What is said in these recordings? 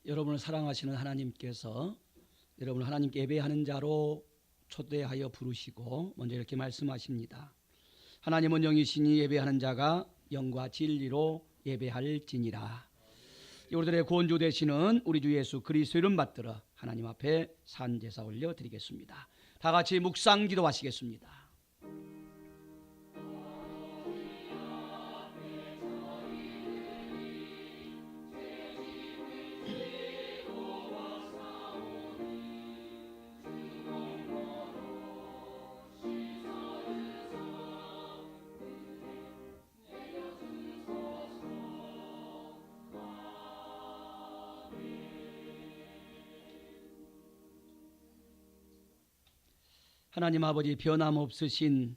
여러분을 사랑하시는 하나님께서 여러분을 하나님께 예배하는 자로 초대하여 부르시고 먼저 이렇게 말씀하십니다. 하나님은 영이시니 예배하는 자가 영과 진리로 예배할지니라. 우리들의 구원주 되시는 우리 주 예수 그리스도 이름 받들어 하나님 앞에 산제사 올려드리겠습니다. 다 같이 묵상 기도하시겠습니다. 하나님 아버지, 변함없으신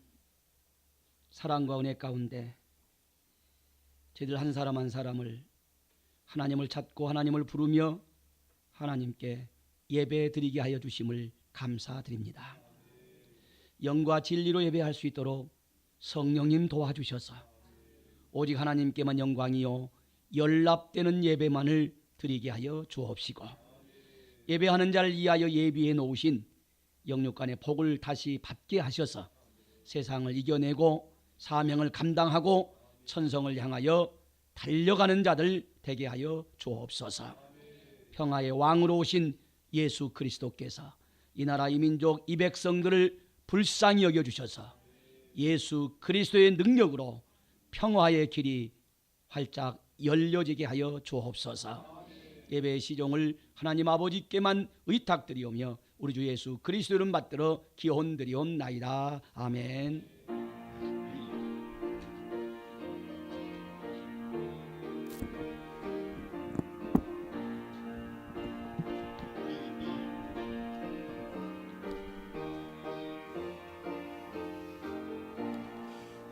사랑과 은혜 가운데 저희들 한 사람 한 사람을 하나님을 찾고 하나님을 부르며 하나님께 예배드리게 하여 주심을 감사드립니다. 영과 진리로 예배할 수 있도록 성령님 도와주셔서 오직 하나님께만 영광이요 연락되는 예배만을 드리게 하여 주옵시고, 예배하는 자를 위하여 예비해 놓으신 영육간의 복을 다시 받게 하셔서 세상을 이겨내고 사명을 감당하고 천성을 향하여 달려가는 자들 되게 하여 주옵소서. 평화의 왕으로 오신 예수 그리스도께서 이 나라 이 민족 이 백성들을 불쌍히 여겨주셔서 예수 그리스도의 능력으로 평화의 길이 활짝 열려지게 하여 주옵소서. 예배의 시종을 하나님 아버지께만 의탁드리오며 우리 주 예수 그리스도 이름 받들어 기원드리옵나이다. 아멘.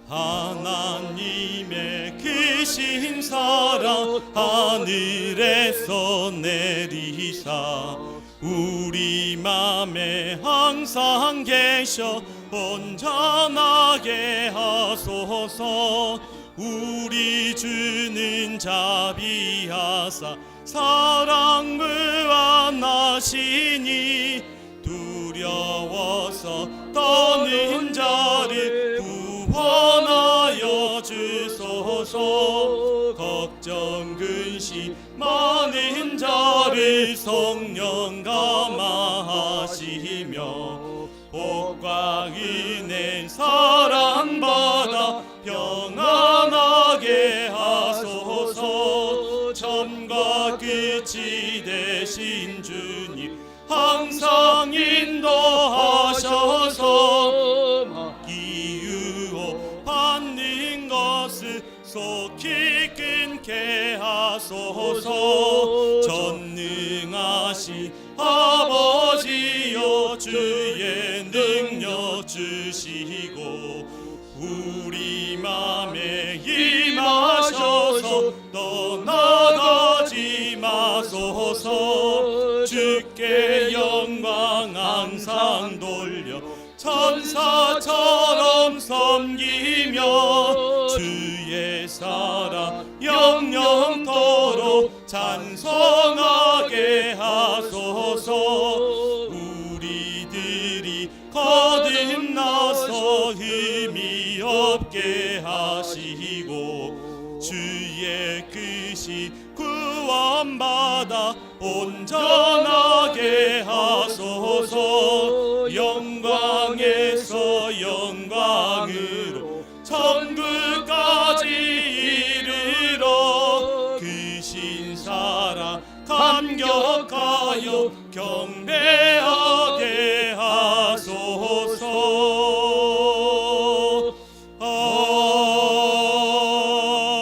하나님의 크신 사랑 하늘에서 내리사 우리 맘에 항상 계셔 온전하게 하소서. 우리 주는 자비하사 사랑 무한하시니 두려워서 떠는 자를 구원하여 주소서. 걱정 근심 많은 자를 성령 감화하시며 복과 은혜 사랑받아 평안하게 하소서. 처음과 끝이 되신 주님 항상 인도하셔서 기유어 받는 것을 속히 끊게 하소서. 전능하신 아버지여 주의 능력 주시고 우리 맘에 임하셔서 떠나가지 마소서. 주께 영광 항상 돌려 천사처럼 섬기며 주의 사랑 영영토록 찬송하게 하소서. 우리들이 거듭나서 흠이 없게 하시고 주의 끝이 구원받아 온전하게 하소서. 영광에서 영광으로 천국까지 이르러 크신 사랑 감격하여 경배하게 하소서.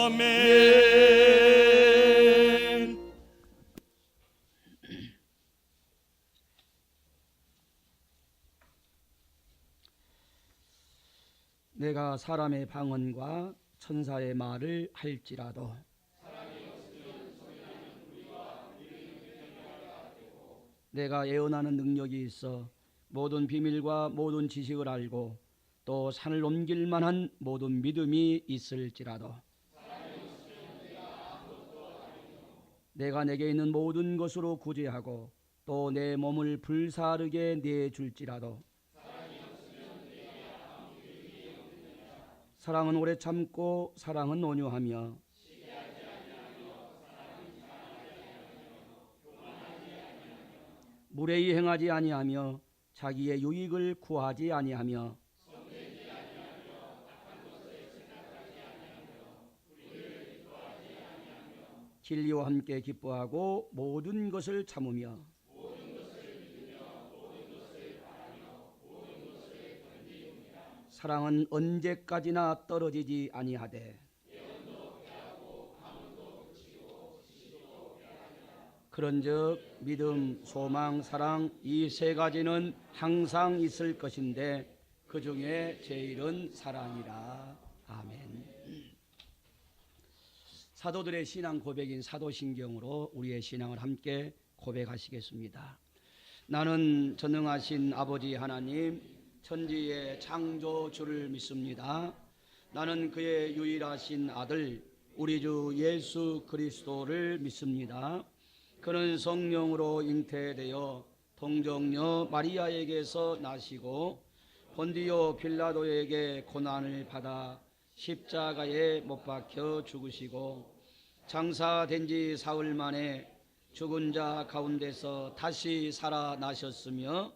아멘. 내가 사람의 방언과 천사의 말을 할지라도 내가 예언하는 능력이 있어 모든 비밀과 모든 지식을 알고 또 산을 옮길 만한 모든 믿음이 있을지라도 내가 내게 있는 모든 것으로 구제하고 또 내 몸을 불사르게 내줄지라도 사랑은 오래 참고 사랑은 온유하며 무례히 행하지 아니하며 자기의 유익을 구하지 아니하며 진리와 함께 기뻐하고 모든 것을 참으며 사랑은 언제까지나 떨어지지 아니하되 그런즉 믿음, 소망, 사랑 이 세 가지는 항상 있을 것인데 그 중에 제일은 사랑이라. 아멘. 사도들의 신앙 고백인 사도신경으로 우리의 신앙을 함께 고백하시겠습니다. 나는 전능하신 아버지 하나님 천지의 창조주를 믿습니다. 나는 그의 유일하신 아들 우리 주 예수 그리스도를 믿습니다. 그는 성령으로 잉태되어 동정녀 마리아에게서 나시고 본디오 빌라도에게 고난을 받아 십자가에 못 박혀 죽으시고 장사된 지 사흘 만에 죽은 자 가운데서 다시 살아나셨으며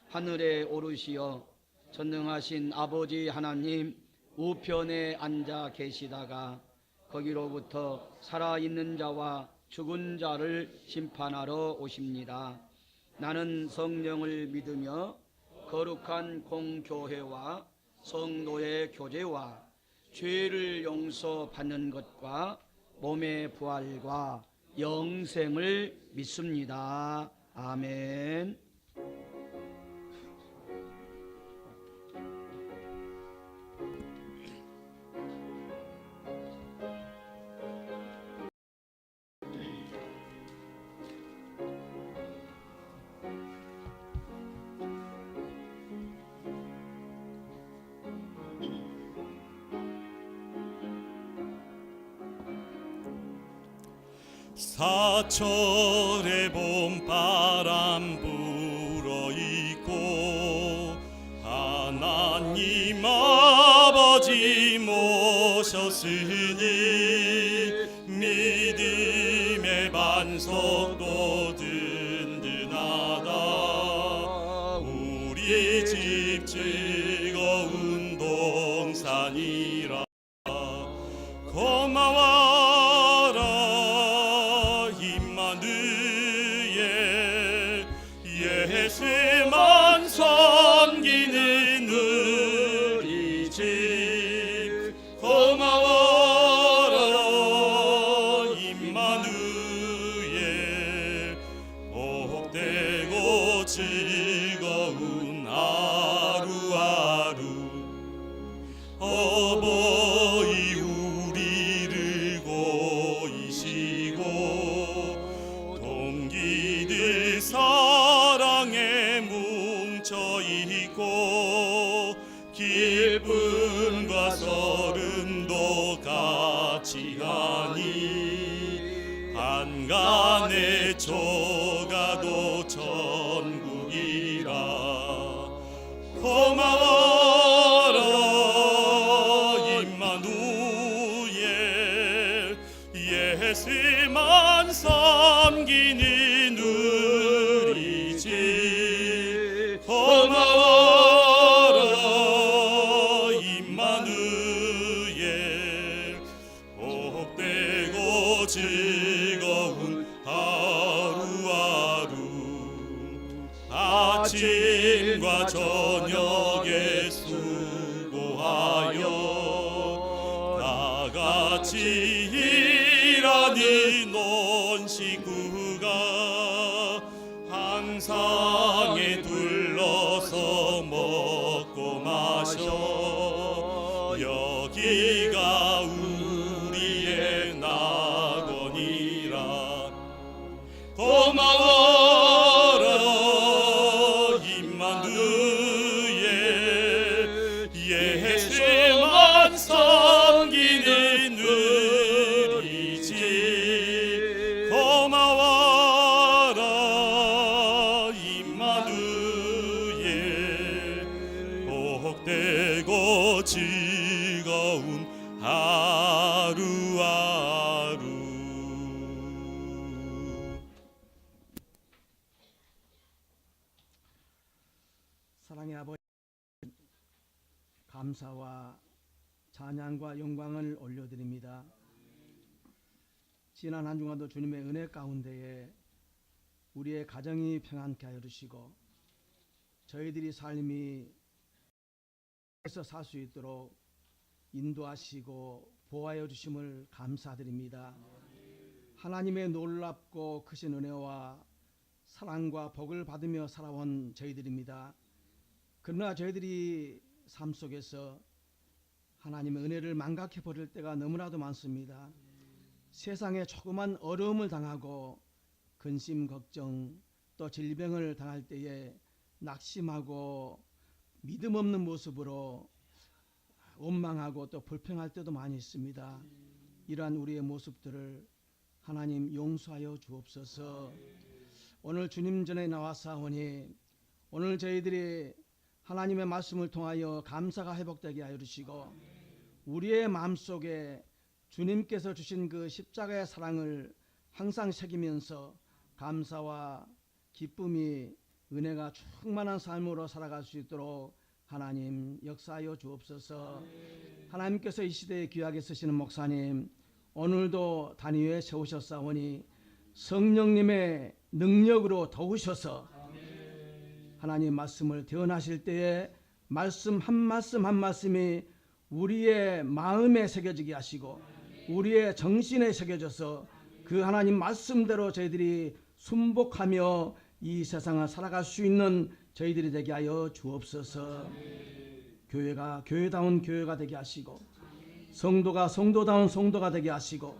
하늘에 오르시어 전능하신 아버지 하나님 우편에 앉아 계시다가 거기로부터 살아있는 자와 죽은 자를 심판하러 오십니다. 나는 성령을 믿으며 거룩한 공교회와 성도의 교제와 죄를 용서받는 것과 몸의 부활과 영생을 믿습니다. 아멘. 사철의 봄바람 불어있고 하나님 아버지 모셨으니 믿음의 반석도 든든하다. 우리 집 즐거운 동산이라. 고마워라 임마누엘 예수만 섬기는 우리 집. 고마워라 임마누엘 복되고 즐거운 하루하루. 어버이 우리를 고이시고 동기들 사랑에 뭉쳐있고 기쁨과 서름도 같이 하니 한간의 초가도 천국이라. 고마워라 임마누엘 예수만 섬기는 우리 집. 고마워라 임마누엘 복되고 즐거운 하루하루. 아침과 저녁에 수고하여 다같이 일하는 온 식구가 항상에 둘러서 먹고 마셔. 여기가 우리의 낙원이라. 고마워라 임마누엘 예수만 섬기는 우리 집. 고마워라 하루하루. 사랑의 아버지, 감사와 찬양과 영광을 올려드립니다. 지난 한 주간도 주님의 은혜 가운데에 우리의 가정이 평안케 하여 주시고 저희들이 삶이 에서 살 수 있도록 인도하시고 보호하여 주심을 감사드립니다. 하나님의 놀랍고 크신 은혜와 사랑과 복을 받으며 살아온 저희들입니다. 그러나 저희들이 삶 속에서 하나님의 은혜를 망각해 버릴 때가 너무나도 많습니다. 세상에 조그만 어려움을 당하고 근심 걱정 또 질병을 당할 때에 낙심하고 믿음 없는 모습으로 원망하고 또 불평할 때도 많이 있습니다. 이러한 우리의 모습들을 하나님 용서하여 주옵소서. 오늘 주님 전에 나와사오니 오늘 저희들이 하나님의 말씀을 통하여 감사가 회복되게 하여 주시고 우리의 마음속에 주님께서 주신 그 십자가의 사랑을 항상 새기면서 감사와 기쁨이 은혜가 충만한 삶으로 살아갈 수 있도록 하나님 역사하여 주옵소서. 하나님께서 이 시대에 귀하게 쓰시는 목사님 오늘도 단위에 세우셨사오니 성령님의 능력으로 도우셔서 하나님 말씀을 대언하실 때에 말씀 한 말씀 한 말씀이 우리의 마음에 새겨지게 하시고 우리의 정신에 새겨져서 그 하나님 말씀대로 저희들이 순복하며 이 세상을 살아갈 수 있는 저희들이 되게 하여 주옵소서. 교회가 교회다운 교회가 되게 하시고 성도가 성도다운 성도가 되게 하시고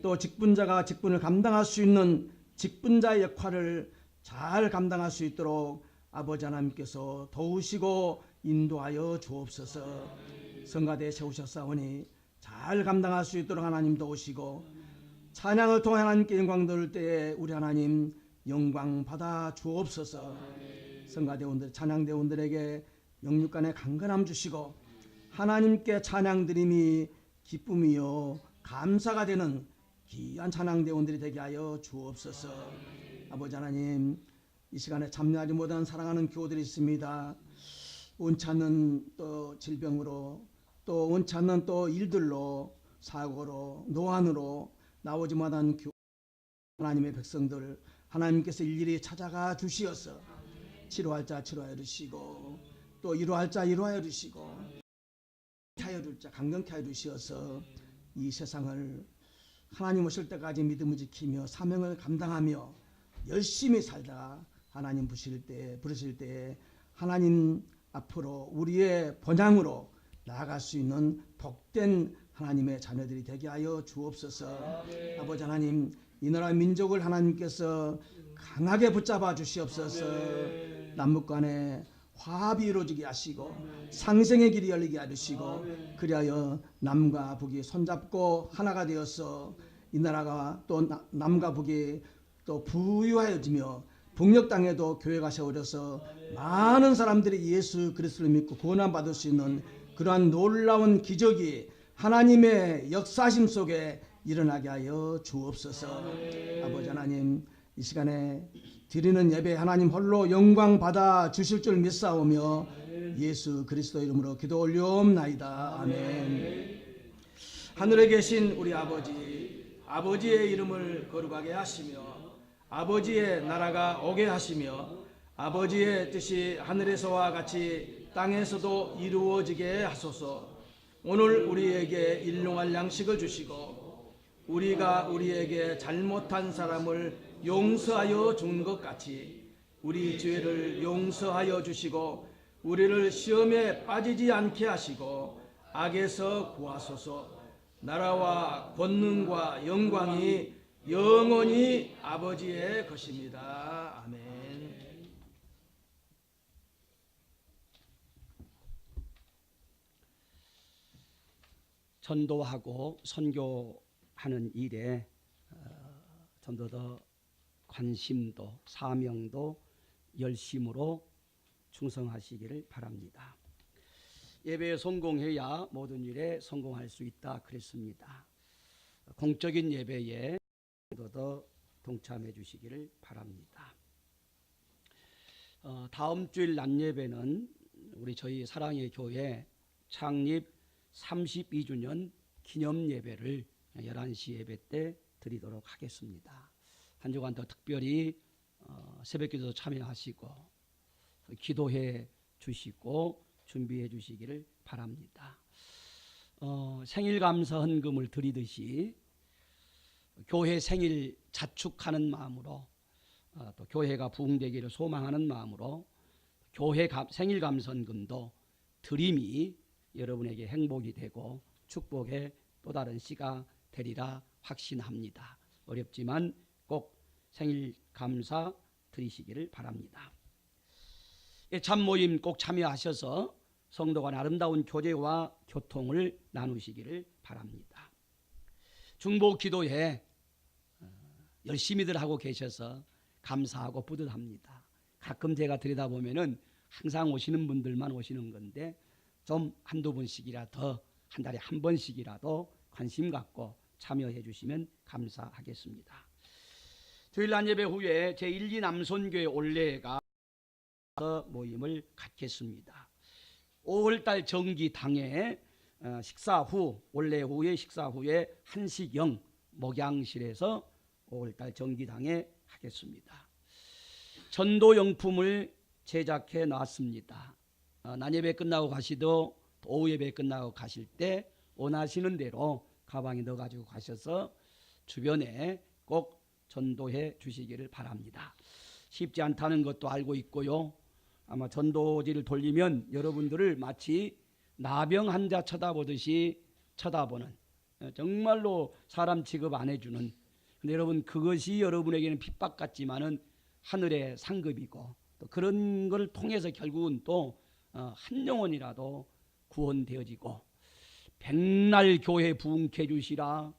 또 직분자가 직분을 감당할 수 있는 직분자의 역할을 잘 감당할 수 있도록 아버지 하나님께서 도우시고 인도하여 주옵소서. 성가대에 세우셨사오니 잘 감당할 수 있도록 하나님 도우시고 찬양을 통해 하나님께 영광 돌릴 때에 우리 하나님 영광 받아 주옵소서. 성가대원들 찬양대원들에게 영육간의 강건함 주시고 하나님께 찬양드림이 기쁨이요 감사가 되는 귀한 찬양대원들이 되게 하여 주옵소서. 아버지 하나님 이 시간에 참여하지 못한 사랑하는 교우들이 있습니다. 원치 않는 또 질병으로 또 원치 않는 또 일들로 사고로 노안으로 나오지 못한 하나님의 백성들 하나님께서 일일이 찾아가 주시어서 치료할 자 치료하여 주시고 또 이루할 자 이루하여 주시고 하여 줄 자 강건케 하여 주시어서 이 세상을 하나님 오실 때까지 믿음을 지키며 사명을 감당하며 열심히 살다가 하나님 부르실 때 하나님 앞으로 우리의 본향으로 나아갈 수 있는 복된 하나님의 자녀들이 되게 하여 주옵소서. 아버지 하나님 이 나라 민족을 하나님께서 강하게 붙잡아 주시옵소서. 남북 간에 화합이 이루어지게 하시고 상생의 길이 열리게 하시고 그리하여 남과 북이 손잡고 하나가 되어서 이 나라가 또 남과 북이 또 부유하여지며 북녘 땅에도 교회가 세워져서 많은 사람들이 예수 그리스도를 믿고 구원함 받을 수 있는 그러한 놀라운 기적이 하나님의 역사심 속에 일어나게 하여 주옵소서. 아버지 하나님 이 시간에 드리는 예배 하나님 홀로 영광 받아 주실 줄 믿사오며 예수 그리스도 이름으로 기도 올려옵나이다. 아멘. 하늘에 계신 우리 아버지의 이름을 거룩하게 하시며 아버지의 나라가 오게 하시며 아버지의 뜻이 하늘에서와 같이 땅에서도 이루어지게 하소서. 오늘 우리에게 일용할 양식을 주시고 우리가 우리에게 잘못한 사람을 용서하여 준 것 같이 우리 죄를 용서하여 주시고 우리를 시험에 빠지지 않게 하시고 악에서 구하소서. 나라와 권능과 영광이 영원히 아버지의 것입니다. 아멘. 전도하고 선교하는 일에 좀 더 관심도 사명도 열심으로 충성하시기를 바랍니다. 예배에 성공해야 모든 일에 성공할 수 있다 그랬습니다. 공적인 예배에 더 동참해 주시기를 바랍니다. 다음 주일 낮 예배는 저희 사랑의 교회 창립 32주년 기념 예배를 11시 예배 때 드리도록 하겠습니다. 한 주간 더 특별히 새벽기도 참여하시고 기도해 주시고 준비해 주시기를 바랍니다. 생일 감사 헌금을 드리듯이 교회 생일 자축하는 마음으로 또 교회가 부흥되기를 소망하는 마음으로 교회 생일 감사 헌금도 드림이 여러분에게 행복이 되고 축복의 또 다른 씨가 되리라 확신합니다. 어렵지만 꼭 생일 감사 드리시기를 바랍니다. 참모임 꼭 참여하셔서 성도 간 아름다운 교제와 교통을 나누시기를 바랍니다. 중보 기도회 열심히들 하고 계셔서 감사하고 뿌듯합니다. 가끔 제가 들여다보면은 항상 오시는 분들만 오시는 건데 좀 한두 번씩이라도 더 한 달에 한 번씩이라도 관심 갖고 참여해 주시면 감사하겠습니다. 주일 낮 예배 후에 제1기 남손교회 올레가 모임을 갖겠습니다. 5월달 정기당에 식사 후 올레 후에 식사 후에 한식영 목양실에서 5월달 정기당에 하겠습니다. 전도용품을 제작해 놨습니다. 낮 예배 끝나고 가시도 오후 예배 끝나고 가실 때 원하시는 대로 가방에 넣어 가지고 가셔서 주변에 꼭 전도해 주시기를 바랍니다. 쉽지 않다는 것도 알고 있고요. 아마 전도지를 돌리면 여러분들을 마치 나병 환자 쳐다보듯이 쳐다보는, 정말로 사람 취급 안 해주는, 근데 여러분 그것이 여러분에게는 핍박 같지만은 하늘의 상급이고 또 그런 걸 통해서 결국은 또 한 영혼이라도 구원되어지고 백날 교회 부흥케 해주시라.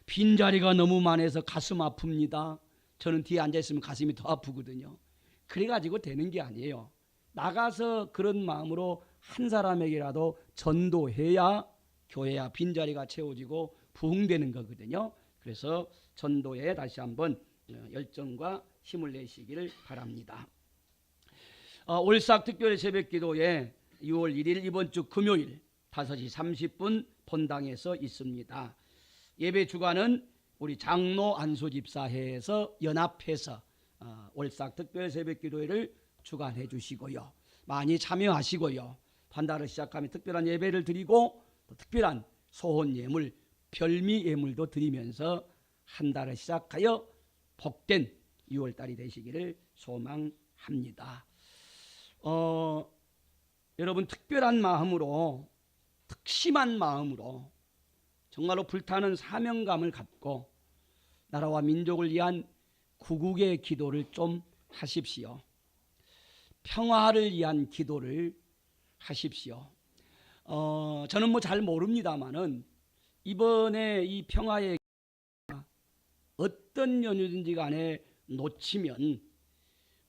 빈자리가 너무 많아서 가슴 아픕니다. 저는 뒤에 앉아있으면 가슴이 더 아프거든요. 그래가지고 되는 게 아니에요. 나가서 그런 마음으로 한 사람에게라도 전도해야 교회야 빈자리가 채워지고 부흥되는 거거든요. 그래서 전도에 다시 한번 열정과 힘을 내시기를 바랍니다. 올싹 특별 새벽기도에 6월 1일 이번 주 금요일 5시 30분 본당에서 있습니다. 예배 주관은 우리 장로 안수집사회에서 연합해서 올싹 특별 새벽기도회를 주관해 주시고요. 많이 참여하시고요. 반달을 시작하면 특별한 예배를 드리고 또 특별한 소혼 예물, 별미 예물도 드리면서 한 달을 시작하여 복된 6월달이 되시기를 소망합니다. 여러분 특별한 마음으로, 특심한 마음으로 정말로 불타는 사명감을 갖고 나라와 민족을 위한 구국의 기도를 좀 하십시오. 평화를 위한 기도를 하십시오. 저는 뭐 잘 모릅니다만은 이번에 이 평화의 어떤 연유든지 간에 놓치면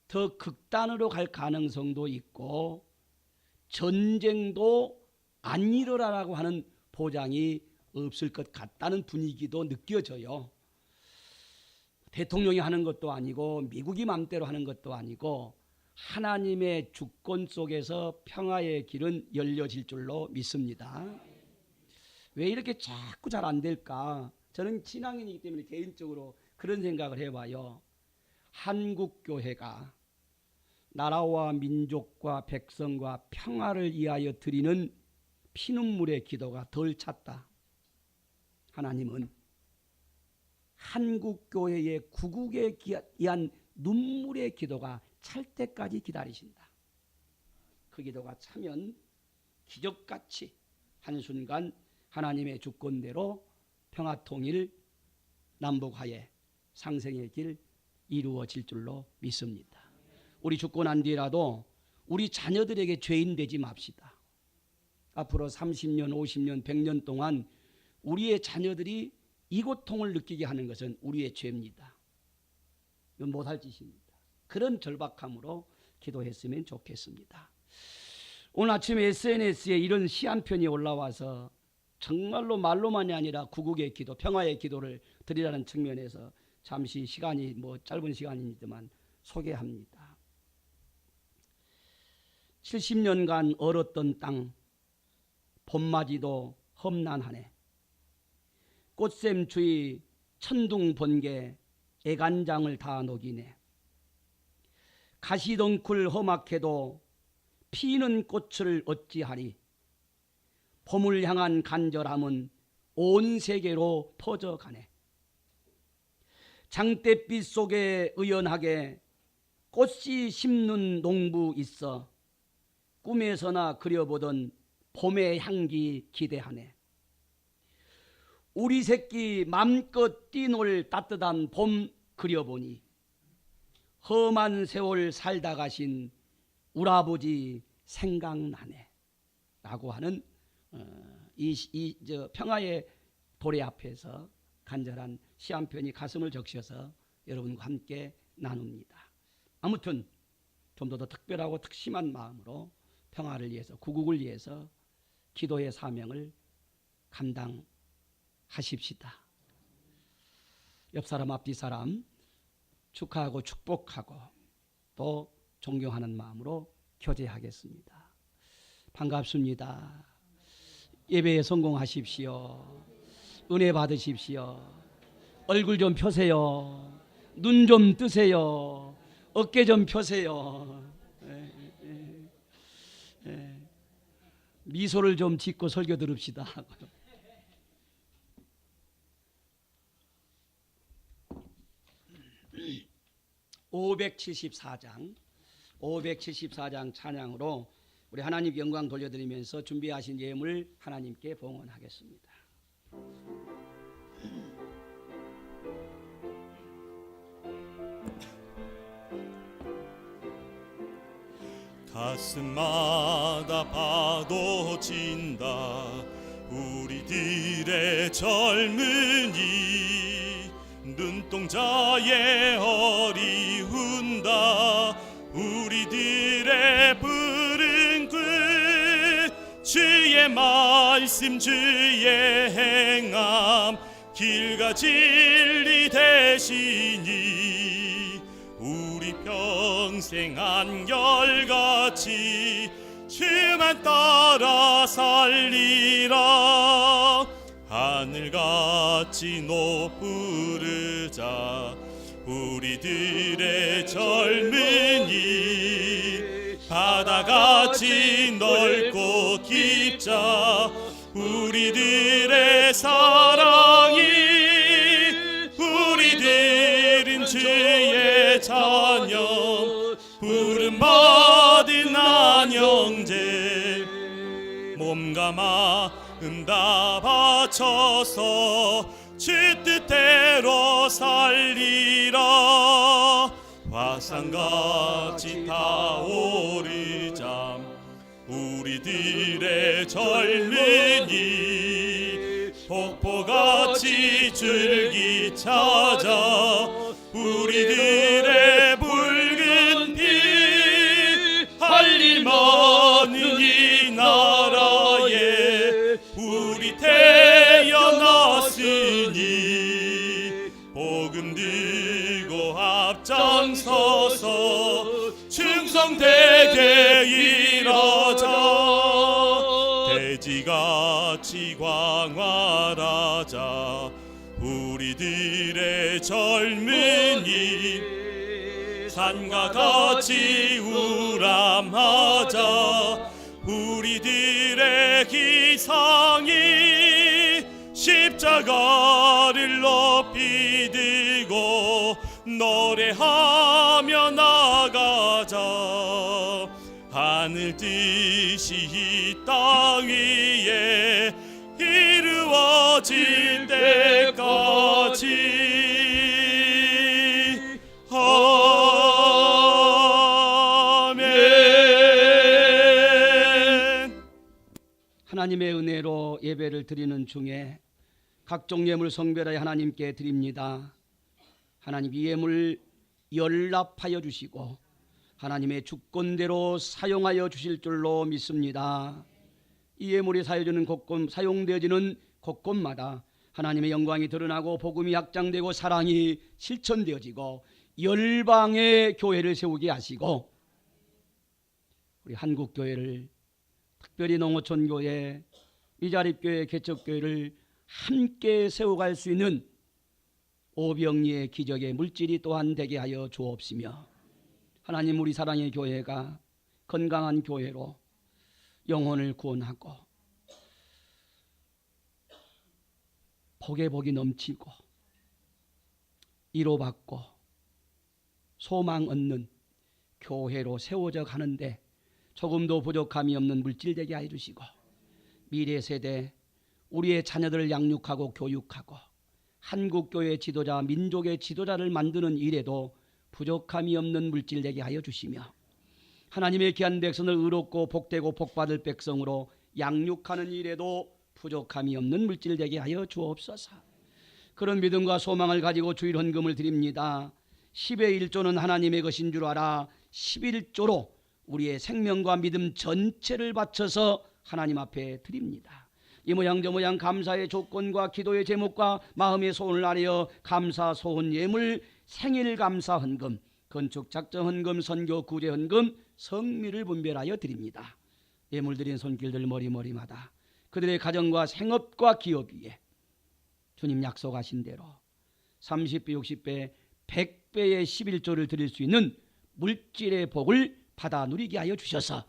더 극단으로 갈 가능성도 있고 전쟁도 안 일어나라고 하는 보장이 없을 것 같다는 분위기도 느껴져요. 대통령이 하는 것도 아니고 미국이 맘대로 하는 것도 아니고 하나님의 주권 속에서 평화의 길은 열려질 줄로 믿습니다. 왜 이렇게 자꾸 잘 안 될까? 저는 신앙인이기 때문에 개인적으로 그런 생각을 해봐요. 한국교회가 나라와 민족과 백성과 평화를 위하여 드리는 피눈물의 기도가 덜 찼다. 하나님은 한국교회의 구국에 위한 눈물의 기도가 찰 때까지 기다리신다. 그 기도가 차면 기적같이 한순간 하나님의 주권대로 평화통일 남북화해 상생의 길 이루어질 줄로 믿습니다. 우리 죽고 난 뒤라도 우리 자녀들에게 죄인 되지 맙시다. 앞으로 30년, 50년, 100년 동안 우리의 자녀들이 이 고통을 느끼게 하는 것은 우리의 죄입니다. 이건 못할 짓입니다. 그런 절박함으로 기도했으면 좋겠습니다. 오늘 아침에 SNS에 이런 시 한 편이 올라와서 정말로 말로만이 아니라 구국의 기도, 평화의 기도를 드리라는 측면에서 잠시 시간이 짧은 시간입니다만 소개합니다. 70년간 얼었던 땅, 봄맞이도 험난하네. 꽃샘추위 천둥 번개 애간장을 다 녹이네. 가시덩굴 험악해도 피는 꽃을 어찌하리. 봄을 향한 간절함은 온 세계로 퍼져가네. 장대빛 속에 의연하게 꽃씨 심는 농부 있어. 꿈에서나 그려보던 봄의 향기 기대하네. 우리 새끼 맘껏 뛰놀 따뜻한 봄 그려보니 험한 세월 살다 가신 우라버지 생각나네 라고 하는 평화의 도래 앞에서 간절한 시 한 편이 가슴을 적셔서 여러분과 함께 나눕니다. 아무튼 좀 더 특별하고 특심한 마음으로 평화를 위해서, 구국을 위해서 기도의 사명을 감당하십시다. 옆 사람 앞뒤 사람 축하하고 축복하고 또 존경하는 마음으로 교제하겠습니다. 반갑습니다. 예배에 성공하십시오. 은혜 받으십시오. 얼굴 좀 펴세요. 눈 좀 뜨세요. 어깨 좀 펴세요. 미소를 좀 짓고 설교 들읍시다. 574장 찬양으로 우리 하나님 영광 돌려드리면서 준비하신 예물 하나님께 봉헌하겠습니다. 가슴마다 파도친다. 우리들의 젊은이 눈동자에 어리운다. 우리들의 푸른 끝 주의 말씀 주의 행함 길과 진리 되시니 우리 평생 한결같이 주만 따라 살리라. 하늘같이 높으르자 우리들의 젊은이 바다같이 넓고 깊자 우리들의 사랑이 우리들은 주의 자녀 부름받은 안형제 몸과 마음 다 바쳐서 주 뜻대로 살리라. 화산같이 타오르자 우리들의 젊은이 폭포같이 줄기 찾아 우리들의 붉은 피 할 일 많은 이 나라에 우리 태어났으니 복음 들고 앞장서서 충성되게 일하자. 돼지같이 광활하자 우리들의 젊은이 산과 같이 우람하자 우리들의 기상이 십자가를 높이 들고 노래하며 나가자. 하늘 뜻이 이 땅 위에 이루어질 때까지. 아멘. 하나님의 은혜로 예배를 드리는 중에 각종 예물 성별하여 하나님께 드립니다. 하나님 이 예물 연락하여 주시고 하나님의 주권대로 사용하여 주실 줄로 믿습니다. 이 예물이 사용되어지는 곳곳마다 하나님의 영광이 드러나고 복음이 확장되고 사랑이 실천되어지고 열방의 교회를 세우게 하시고 우리 한국교회를 특별히 농어촌교회, 미자립교회, 개척교회를 함께 세워갈 수 있는 오병이의 기적의 물질이 또한 되게 하여 주옵시며 하나님 우리 사랑의 교회가 건강한 교회로 영혼을 구원하고 복에 복이 넘치고 위로받고 소망 얻는 교회로 세워져 가는데 조금도 부족함이 없는 물질 되게 하여 주시고 미래 세대 우리의 자녀들을 양육하고 교육하고 한국교회 지도자, 민족의 지도자를 만드는 일에도 부족함이 없는 물질 되게 하여 주시며 하나님의 귀한 백성을 의롭고 복되고 복받을 백성으로 양육하는 일에도 부족함이 없는 물질 되게 하여 주옵소서. 그런 믿음과 소망을 가지고 주일 헌금을 드립니다. 10의 1조는 하나님의 것인 줄 알아 11조로 우리의 생명과 믿음 전체를 바쳐서 하나님 앞에 드립니다. 이 모양 저 모양 감사의 조건과 기도의 제목과 마음의 소원을 아뢰어 감사 소원 예물 생일 감사 헌금, 건축 작정 헌금, 선교 구제 헌금, 성미를 분별하여 드립니다. 예물 드린 손길들 머리마다 그들의 가정과 생업과 기업 위에 주님 약속하신 대로 30배, 60배, 100배의 11조를 드릴 수 있는 물질의 복을 받아 누리게 하여 주셔서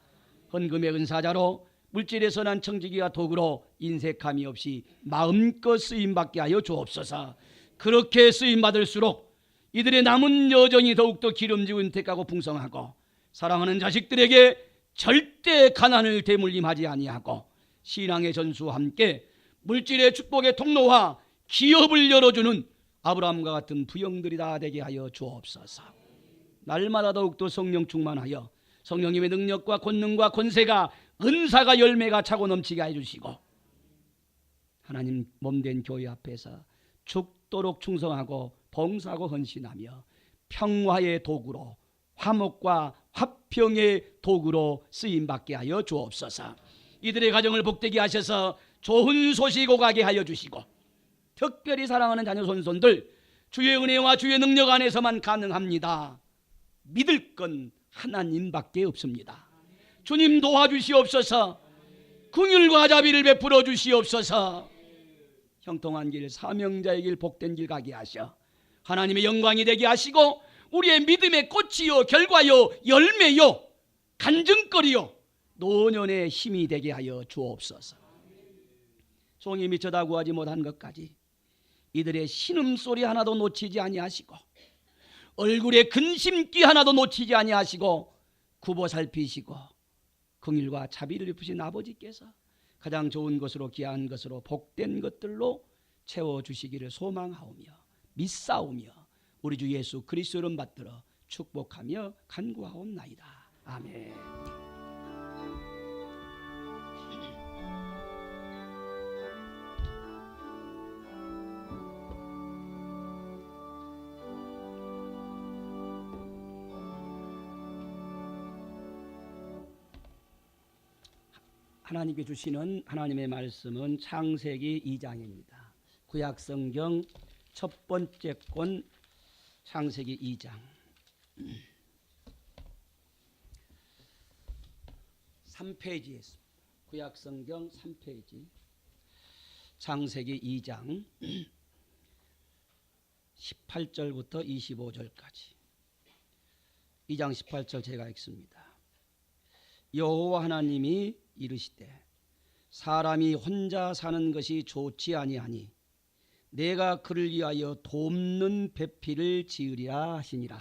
헌금의 은사자로 물질의 선한 청지기와 도구로 인색함이 없이 마음껏 쓰임받게 하여 주옵소서. 그렇게 쓰임받을수록 이들의 남은 여정이 더욱더 기름지고 은택하고 풍성하고 사랑하는 자식들에게 절대 가난을 대물림하지 아니하고 신앙의 전수와 함께 물질의 축복의 통로와 기업을 열어주는 아브라함과 같은 부형들이 다 되게 하여 주옵소서. 날마다 더욱더 성령 충만하여 성령님의 능력과 권능과 권세가 은사가 열매가 차고 넘치게 해주시고 하나님 몸된 교회 앞에서 죽도록 충성하고 봉사하고 헌신하며 평화의 도구로 화목과 화평의 도구로 쓰임받게 하여 주옵소서. 이들의 가정을 복되게 하셔서 좋은 소식 오가게 하여 주시고 특별히 사랑하는 자녀 손손들 주의 은혜와 주의 능력 안에서만 가능합니다. 믿을 건 하나님밖에 없습니다. 주님 도와주시옵소서. 긍휼과 자비를 베풀어 주시옵소서. 형통한 길, 사명자의 길, 복된 길 가게 하셔 하나님의 영광이 되게 하시고 우리의 믿음의 꽃이요 결과요 열매요 간증거리요 노년의 힘이 되게 하여 주옵소서. 종이 미쳐다 구하지 못한 것까지 이들의 신음소리 하나도 놓치지 아니하시고 얼굴에 근심기 하나도 놓치지 아니하시고 굽어 살피시고 긍휼과 자비를 베푸신 아버지께서 가장 좋은 것으로 귀한 것으로 복된 것들로 채워주시기를 소망하오며 믿사오며 우리 주 예수 그리스도 이름 받들어 축복하며 간구하옵나이다. 아멘. 하나님께 주시는 하나님의 말씀은 창세기 2장입니다. 구약성경 첫 번째 권 창세기 2장 3페이지에 있습니다. 구약성경 3페이지 창세기 2장 18절부터 25절까지 2장 18절 제가 읽습니다. 여호와 하나님이 이르시되 사람이 혼자 사는 것이 좋지 아니하니 내가 그를 위하여 돕는 배필을 지으리라 하시니라.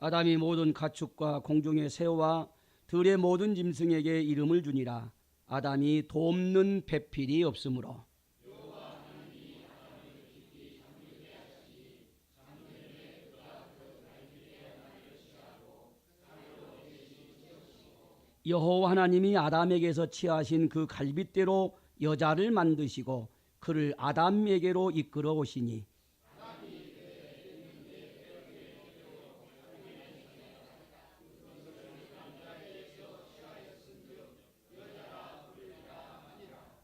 아담이 모든 가축과 공중의 새와 들의 모든 짐승에게 이름을 주니라. 아담이 돕는 배필이 없으므로 여호와 하나님이 아담에게서 취하신 그 갈빗대로 여자를 만드시고 그를 아담에게로 이끌어 오시니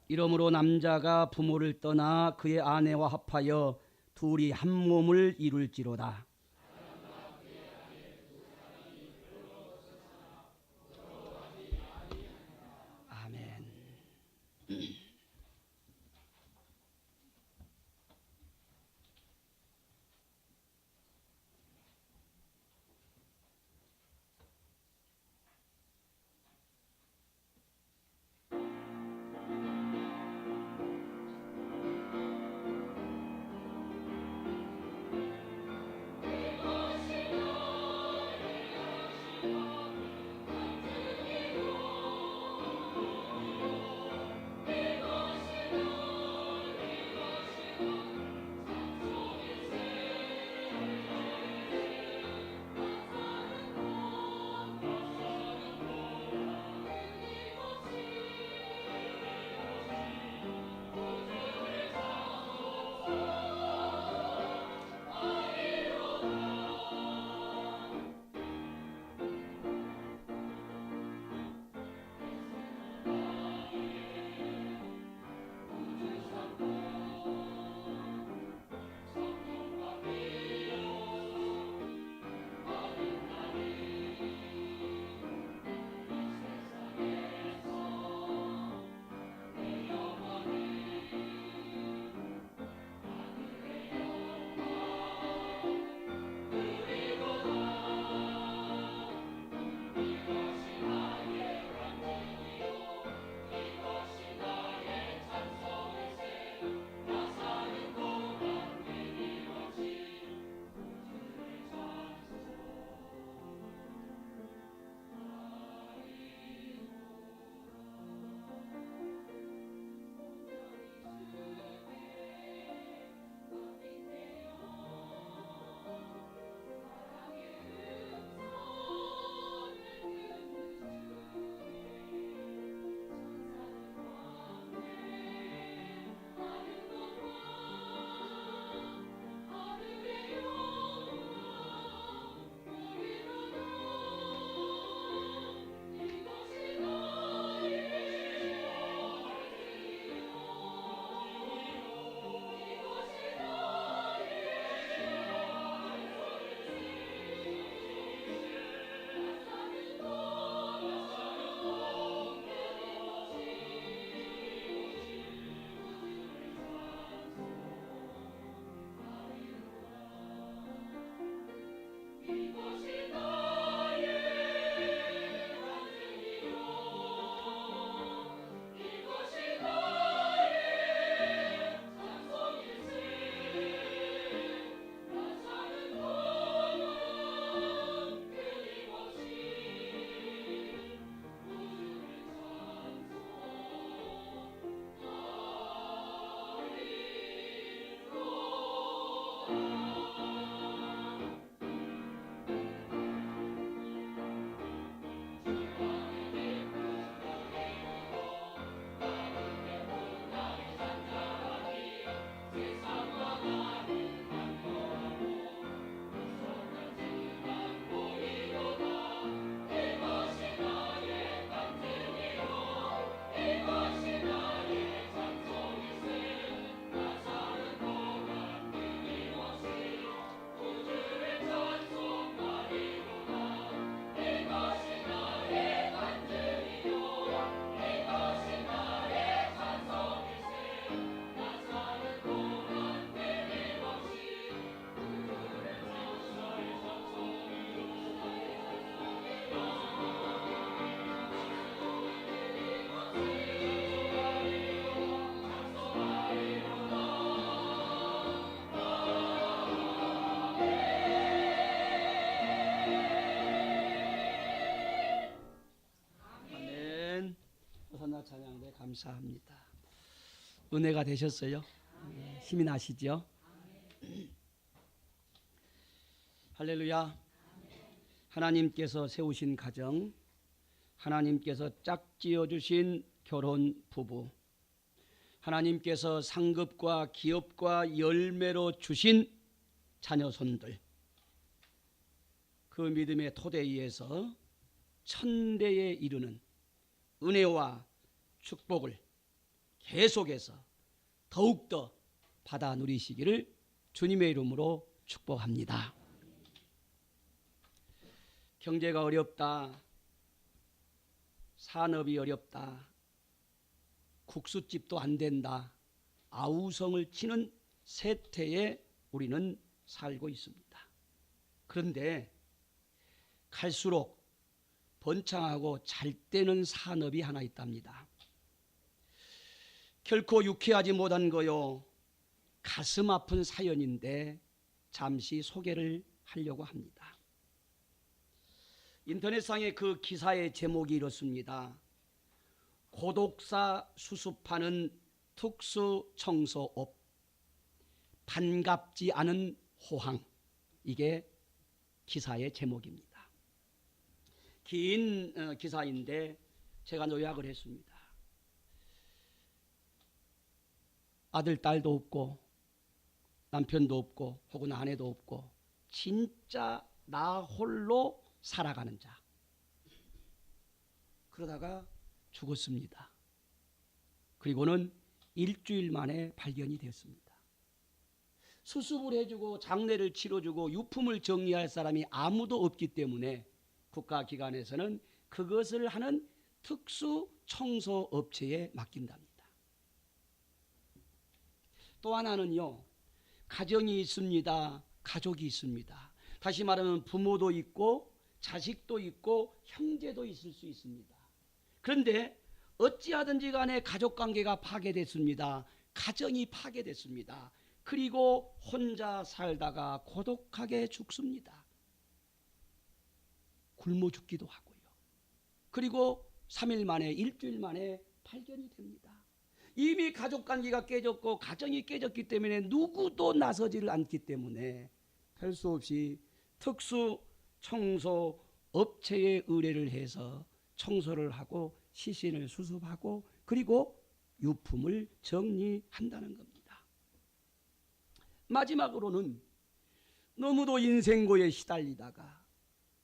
이러므로 남자가 부모를 떠나 그의 아내와 합하여 둘이 한 몸을 이룰지로다. 아멘. 찬양대 감사합니다. 은혜가 되셨어요? 힘이 나시죠? 할렐루야. 하나님께서 세우신 가정, 하나님께서 짝지어 주신 결혼 부부, 하나님께서 상급과 기업과 열매로 주신 자녀손들, 그 믿음의 토대 위에서 천대에 이르는 은혜와 축복을 계속해서 더욱더 받아 누리시기를 주님의 이름으로 축복합니다. 경제가 어렵다, 산업이 어렵다, 국수집도 안 된다, 아우성을 치는 세태에 우리는 살고 있습니다. 그런데 갈수록 번창하고 잘 되는 산업이 하나 있답니다. 결코 유쾌하지 못한 거요, 가슴 아픈 사연인데 잠시 소개를 하려고 합니다. 인터넷상의 그 기사의 제목이 이렇습니다. 고독사 수습하는 특수청소업, 반갑지 않은 호황. 이게 기사의 제목입니다. 긴 기사인데 제가 요약을 했습니다. 아들, 딸도 없고 남편도 없고 혹은 아내도 없고 진짜 나 홀로 살아가는 자. 그러다가 죽었습니다. 그리고는 일주일 만에 발견이 되었습니다. 수습을 해주고 장례를 치러주고 유품을 정리할 사람이 아무도 없기 때문에 국가기관에서는 그것을 하는 특수 청소업체에 맡긴답니다. 또 하나는요, 가정이 있습니다. 가족이 있습니다. 다시 말하면 부모도 있고 자식도 있고 형제도 있을 수 있습니다. 그런데 어찌하든지 간에 가족관계가 파괴됐습니다. 가정이 파괴됐습니다. 그리고 혼자 살다가 고독하게 죽습니다. 굶어 죽기도 하고요. 그리고 3일 만에, 일주일 만에 발견이 됩니다. 이미 가족관계가 깨졌고 가정이 깨졌기 때문에 누구도 나서지를 않기 때문에 할 수 없이 특수 청소 업체에 의뢰를 해서 청소를 하고 시신을 수습하고 그리고 유품을 정리한다는 겁니다. 마지막으로는 너무도 인생고에 시달리다가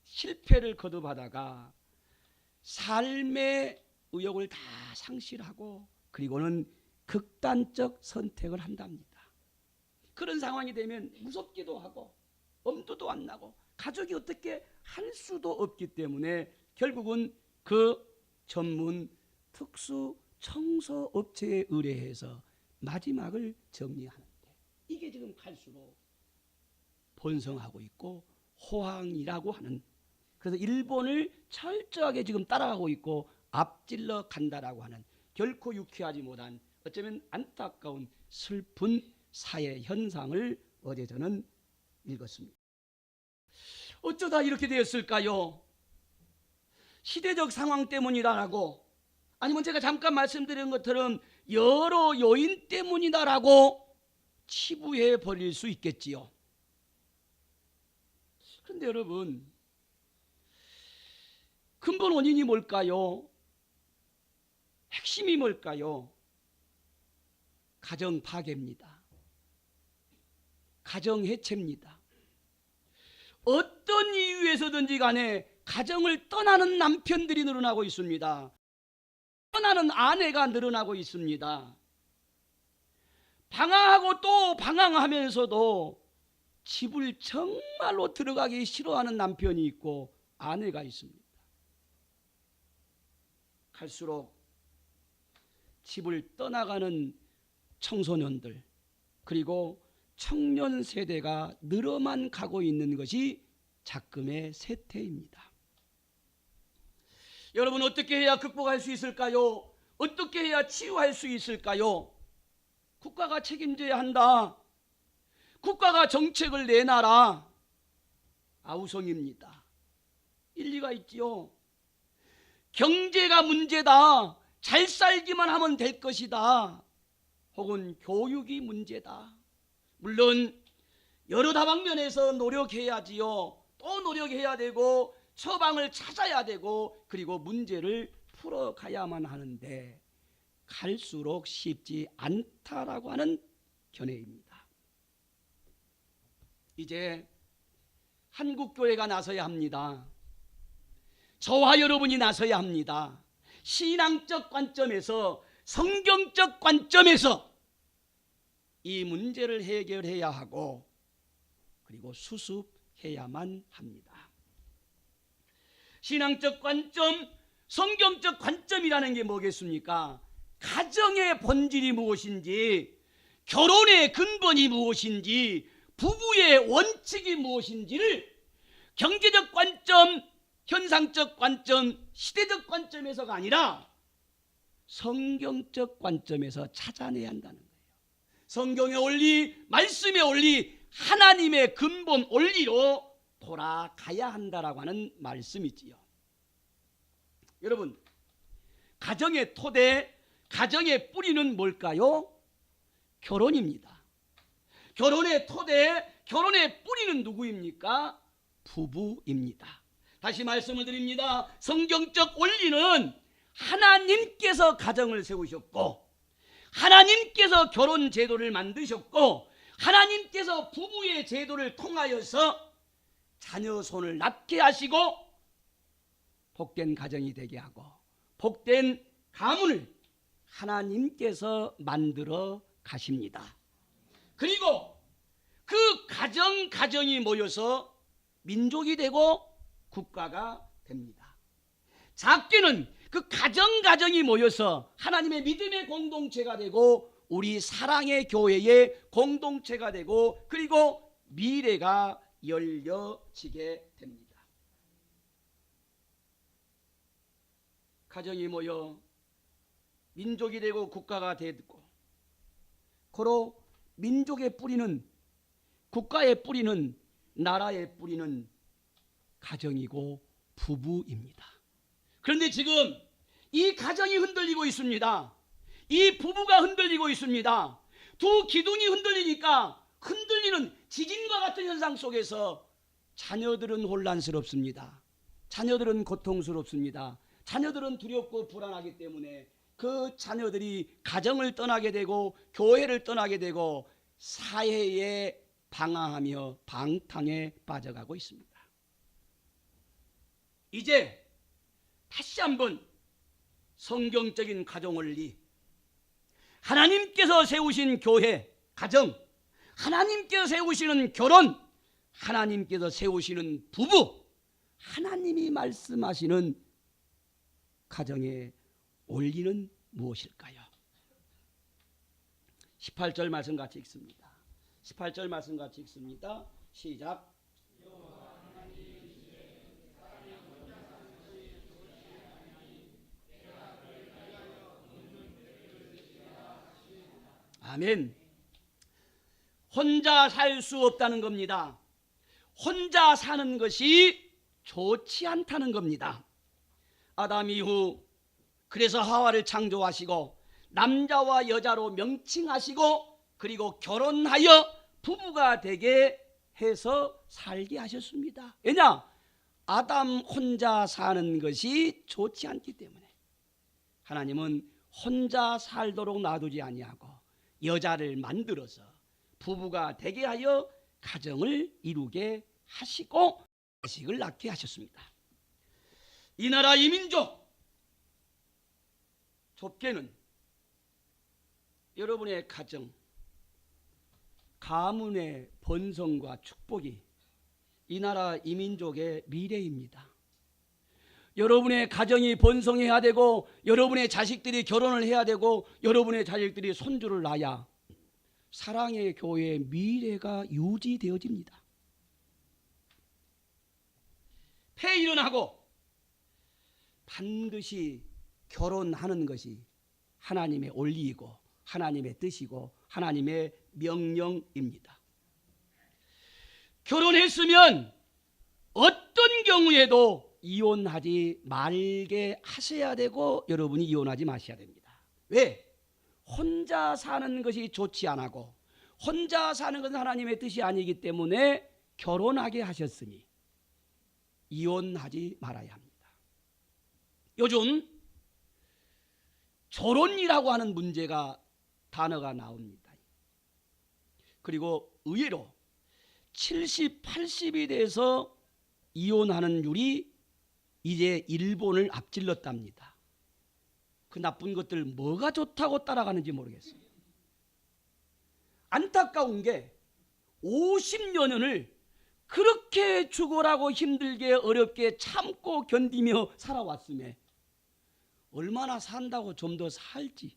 실패를 거듭하다가 삶의 의욕을 다 상실하고 그리고는 극단적 선택을 한답니다. 그런 상황이 되면 무섭기도 하고 엄두도 안 나고 가족이 어떻게 할 수도 없기 때문에 결국은 그 전문 특수 청소업체에 의뢰해서 마지막을 정리하는데, 이게 지금 갈수록 번성하고 있고 호황이라고 하는, 그래서 일본을 철저하게 지금 따라가고 있고 앞질러 간다라고 하는 결코 유쾌하지 못한 어쩌면 안타까운 슬픈 사회 현상을 어제 저는 읽었습니다. 어쩌다 이렇게 되었을까요? 시대적 상황 때문이라고, 아니면 제가 잠깐 말씀드린 것처럼 여러 요인 때문이다라고 치부해 버릴 수 있겠지요. 그런데 여러분, 근본 원인이 뭘까요? 핵심이 뭘까요? 가정 파괴입니다. 가정 해체입니다. 어떤 이유에서든지 간에 가정을 떠나는 남편들이 늘어나고 있습니다. 떠나는 아내가 늘어나고 있습니다. 방황하고 또 방황하면서도 집을 정말로 들어가기 싫어하는 남편이 있고 아내가 있습니다. 갈수록 집을 떠나가는 청소년들 그리고 청년 세대가 늘어만 가고 있는 것이 작금의 세태입니다. 여러분, 어떻게 해야 극복할 수 있을까요? 어떻게 해야 치유할 수 있을까요? 국가가 책임져야 한다. 국가가 정책을 내놔라. 아우성입니다. 일리가 있지요. 경제가 문제다. 잘 살기만 하면 될 것이다. 혹은 교육이 문제다. 물론 여러 다방면에서 노력해야지요. 또 노력해야 되고 처방을 찾아야 되고 그리고 문제를 풀어가야만 하는데 갈수록 쉽지 않다라고 하는 견해입니다. 이제 한국교회가 나서야 합니다. 저와 여러분이 나서야 합니다. 신앙적 관점에서, 성경적 관점에서 이 문제를 해결해야 하고 그리고 수습해야만 합니다. 신앙적 관점, 성경적 관점이라는 게 뭐겠습니까? 가정의 본질이 무엇인지, 결혼의 근본이 무엇인지, 부부의 원칙이 무엇인지를 경제적 관점, 현상적 관점, 시대적 관점에서가 아니라 성경적 관점에서 찾아내야 한다는 거예요. 성경의 원리, 말씀의 원리, 하나님의 근본 원리로 돌아가야 한다라고 하는 말씀이지요. 여러분, 가정의 토대, 가정의 뿌리는 뭘까요? 결혼입니다. 결혼의 토대, 결혼의 뿌리는 누구입니까? 부부입니다. 다시 말씀을 드립니다. 성경적 원리는 하나님께서 가정을 세우셨고, 하나님께서 결혼 제도를 만드셨고, 하나님께서 부부의 제도를 통하여서 자녀 손을 낳게 하시고 복된 가정이 되게 하고 복된 가문을 하나님께서 만들어 가십니다. 그리고 그 가정이 모여서 민족이 되고 국가가 됩니다. 작게는 그 가정이 모여서 하나님의 믿음의 공동체가 되고 우리 사랑의 교회의 공동체가 되고 그리고 미래가 열려지게 됩니다. 가정이 모여 민족이 되고 국가가 되고 고로 민족의 뿌리는, 국가의 뿌리는, 나라의 뿌리는 가정이고 부부입니다. 그런데 지금 이 가정이 흔들리고 있습니다. 이 부부가 흔들리고 있습니다. 두 기둥이 흔들리니까 흔들리는 지진과 같은 현상 속에서 자녀들은 혼란스럽습니다. 자녀들은 고통스럽습니다. 자녀들은 두렵고 불안하기 때문에 그 자녀들이 가정을 떠나게 되고 교회를 떠나게 되고 사회에 방황하며 방탕에 빠져가고 있습니다. 이제 다시 한번 성경적인 가정원리, 하나님께서 세우신 교회, 가정, 하나님께서 세우시는 결혼, 하나님께서 세우시는 부부, 하나님이 말씀하시는 가정의 원리는 무엇일까요? 18절 말씀 같이 읽습니다. 18절 말씀 같이 읽습니다. 시작. 아멘. 혼자 살 수 없다는 겁니다. 혼자 사는 것이 좋지 않다는 겁니다. 아담 이후 그래서 하와를 창조하시고 남자와 여자로 명칭하시고 그리고 결혼하여 부부가 되게 해서 살게 하셨습니다. 왜냐? 아담 혼자 사는 것이 좋지 않기 때문에 하나님은 혼자 살도록 놔두지 아니하고 여자를 만들어서 부부가 되게 하여 가정을 이루게 하시고 자식을 낳게 하셨습니다. 이 나라 이 민족, 좁게는 여러분의 가정, 가문의 번성과 축복이 이 나라 이 민족의 미래입니다. 여러분의 가정이 번성해야 되고 여러분의 자식들이 결혼을 해야 되고 여러분의 자식들이 손주를 낳아야 사랑의 교회의 미래가 유지되어집니다. 폐일어나고 반드시 결혼하는 것이 하나님의 원리이고 하나님의 뜻이고 하나님의 명령입니다. 결혼했으면 어떤 경우에도 이혼하지 말게 하셔야 되고 여러분이 이혼하지 마셔야 됩니다. 왜? 혼자 사는 것이 좋지 않고 혼자 사는 것은 하나님의 뜻이 아니기 때문에 결혼하게 하셨으니 이혼하지 말아야 합니다. 요즘 결혼이라고 하는 문제가 단어가 나옵니다. 그리고 의외로 70, 80이 돼서 이혼하는 율이 이제 일본을 앞질렀답니다. 그 나쁜 것들 뭐가 좋다고 따라가는지 모르겠어요. 안타까운 게 50여 년을 그렇게 죽으라고 힘들게 어렵게 참고 견디며 살아왔음에 얼마나 산다고 좀 더 살지.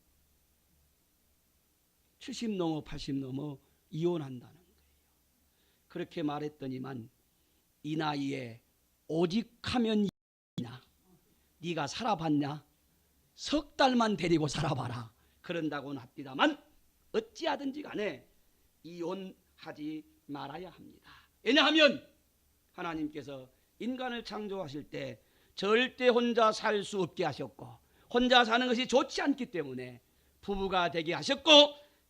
70 넘어 80 넘어 이혼한다는 거예요. 그렇게 말했더니만 이 나이에 오직 하면 이냐, 네가 살아봤냐, 석 달만 데리고 살아봐라 그런다고는 합니다만 어찌하든지 간에 이혼하지 말아야 합니다. 왜냐하면 하나님께서 인간을 창조하실 때 절대 혼자 살 수 없게 하셨고 혼자 사는 것이 좋지 않기 때문에 부부가 되게 하셨고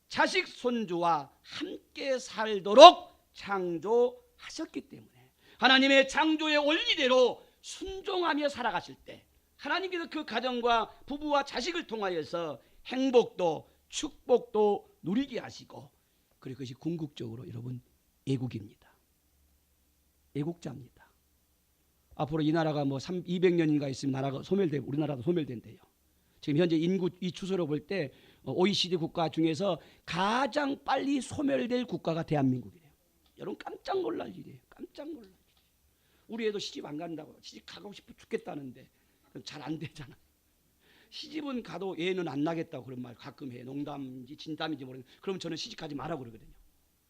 자식 손주와 함께 살도록 창조하셨기 때문에 하나님의 창조의 원리대로 순종하며 살아가실 때 하나님께서 그 가정과 부부와 자식을 통하여서 행복도 축복도 누리게 하시고 그리고 그것이 궁극적으로 여러분 애국입니다. 애국자입니다. 앞으로 이 나라가 뭐 200년인가 있으면 나라가 소멸되고 우리나라도 소멸된대요. 지금 현재 인구 이 추세로 볼 때 OECD 국가 중에서 가장 빨리 소멸될 국가가 대한민국이래요. 여러분 깜짝 놀랄 일이에요. 깜짝 놀랄 일이에요. 우리 애도 시집 안 간다고 시집 가고 싶어 죽겠다는데 잘 안 되잖아. 시집은 가도 애는 안 나겠다고 그런 말 가끔 해. 농담인지 진담인지 모르겠는데 그러면 저는 시집 가지 마라 그러거든요.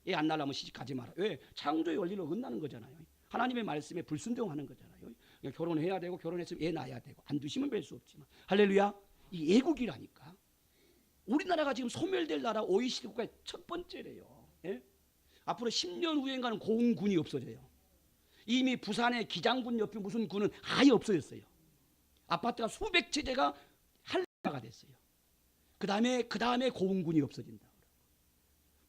애 안 나려면 시집 가지 마라. 왜? 창조의 원리를 어긋나는 거잖아요. 하나님의 말씀에 불순종하는 거잖아요. 결혼해야 되고 결혼했으면 애 낳아야 되고 안 두시면 뵐 수 없지만 할렐루야. 이 애국이라니까. 우리나라가 지금 소멸될 나라 OECD 국가의 첫 번째래요. 예? 앞으로 10년 후엔가는 공군이 없어져요. 이미 부산의 기장군 옆에 무슨 군은 아예 없어졌어요. 아파트가 수백 채제가 한라가 됐어요. 그 다음에 공군이 없어진다.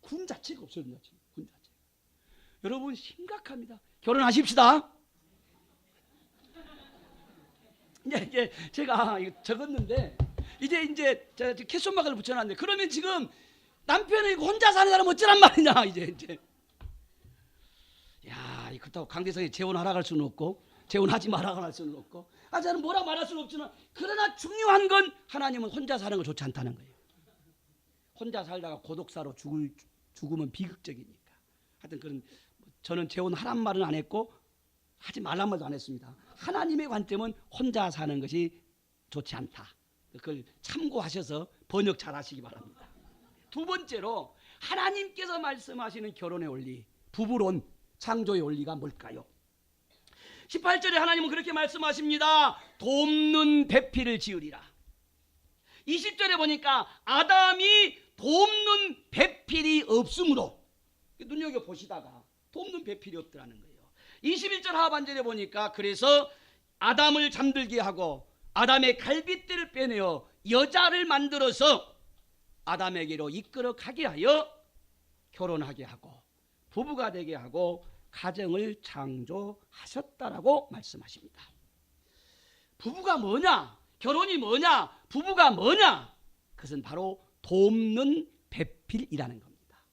군 자체가 없어진다. 군 자체가. 여러분 심각합니다. 결혼하십시다. 이제 제가 이거 적었는데 이제 캐손마크를 붙여놨는데 그러면 지금 남편이 혼자 사는 사람 어쩌란 말이냐 이제. 야, 그렇다고 강대성이 재혼하라 갈 수는 없고 재혼하지 마라 할 수는 없고 저는 뭐라 말할 수는 없지만 그러나 중요한 건 하나님은 혼자 사는 거 좋지 않다는 거예요. 혼자 살다가 고독사로 죽으면 비극적이니까. 하여튼 그런 저는 재혼하란 말은 안 했고 하지 말란 말도 안 했습니다. 하나님의 관점은 혼자 사는 것이 좋지 않다. 그걸 참고하셔서 번역 잘 하시기 바랍니다. 두 번째로 하나님께서 말씀하시는 결혼의 원리, 부부론, 창조의 원리가 뭘까요? 18절에 하나님은 그렇게 말씀하십니다. 돕는 배필을 지으리라. 20절에 보니까 아담이 돕는 배필이 없으므로 눈여겨보시다가 돕는 배필이 없더라는 거예요. 21절 하반절에 보니까 그래서 아담을 잠들게 하고 아담의 갈빗대를 빼내어 여자를 만들어서 아담에게로 이끌어 가게 하여 결혼하게 하고 부부가 되게 하고 가정을 창조하셨다라고 말씀하십니다. 부부가 뭐냐? 결혼이 뭐냐? 부부가 뭐냐? 그것은 바로 돕는 배필이라는 겁니다.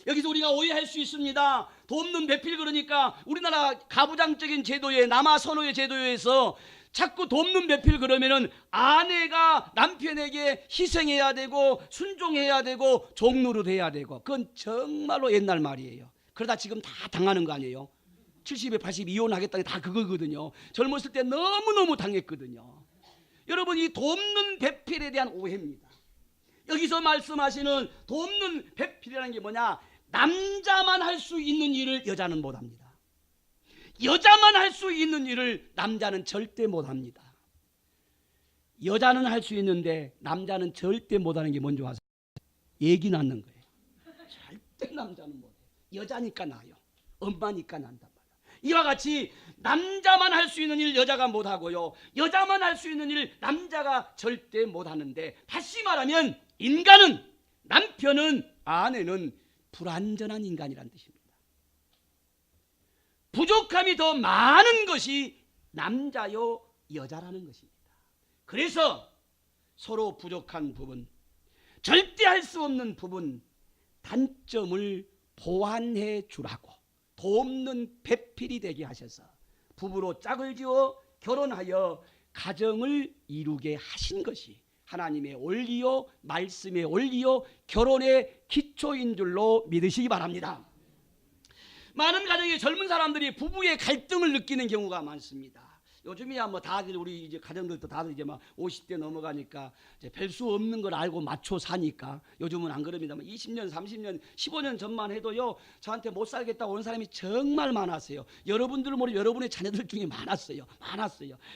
여기서 우리가 오해할 수 있습니다. 돕는 배필 그러니까 우리나라 가부장적인 제도에 남아 선호의 제도에서 자꾸 돕는 배필 그러면은 아내가 남편에게 희생해야 되고 순종해야 되고 종노릇해야 되고 그건 정말로 옛날 말이에요. 그러다 지금 다 당하는 거 아니에요. 70에 80 이혼하겠다는 게 다 그거거든요. 젊었을 때 너무너무 당했거든요. 여러분 이 돕는 배필에 대한 오해입니다. 여기서 말씀하시는 돕는 배필이라는 게 뭐냐? 남자만 할 수 있는 일을 여자는 못합니다. 여자만 할 수 있는 일을 남자는 절대 못합니다. 여자는 할 수 있는데 남자는 절대 못하는 게 뭔지 아세요? 얘기 낳는 거예요. 절대 남자는 못해요. 여자니까 나요. 엄마니까 난단 말이에요. 이와 같이 남자만 할 수 있는 일 여자가 못하고요. 여자만 할 수 있는 일 남자가 절대 못하는데 다시 말하면 인간은 남편은 아내는 불완전한 인간이란 뜻입니다. 부족함이 더 많은 것이 남자요 여자라는 것입니다. 그래서 서로 부족한 부분, 절대 할 수 없는 부분, 단점을 보완해 주라고 돕는 배필이 되게 하셔서 부부로 짝을 지어 결혼하여 가정을 이루게 하신 것이 하나님의 원리요, 말씀의 원리요, 결혼의 기초인 줄로 믿으시기 바랍니다. 많은 가정의 젊은 사람들이 부부의 갈등을 느끼는 경우가 많습니다. 요즘이야 뭐 다들 우리 이제 가정들도 다들 이제 막 50대 넘어가니까 이제 별 수 없는 걸 알고 맞춰 사니까 요즘은 안 그럽니다만 20년, 30년, 15년 전만 해도요 저한테 못 살겠다고 온 사람이 정말 많았어요. 여러분들은 모르고 여러분의 자녀들 중에 많았어요.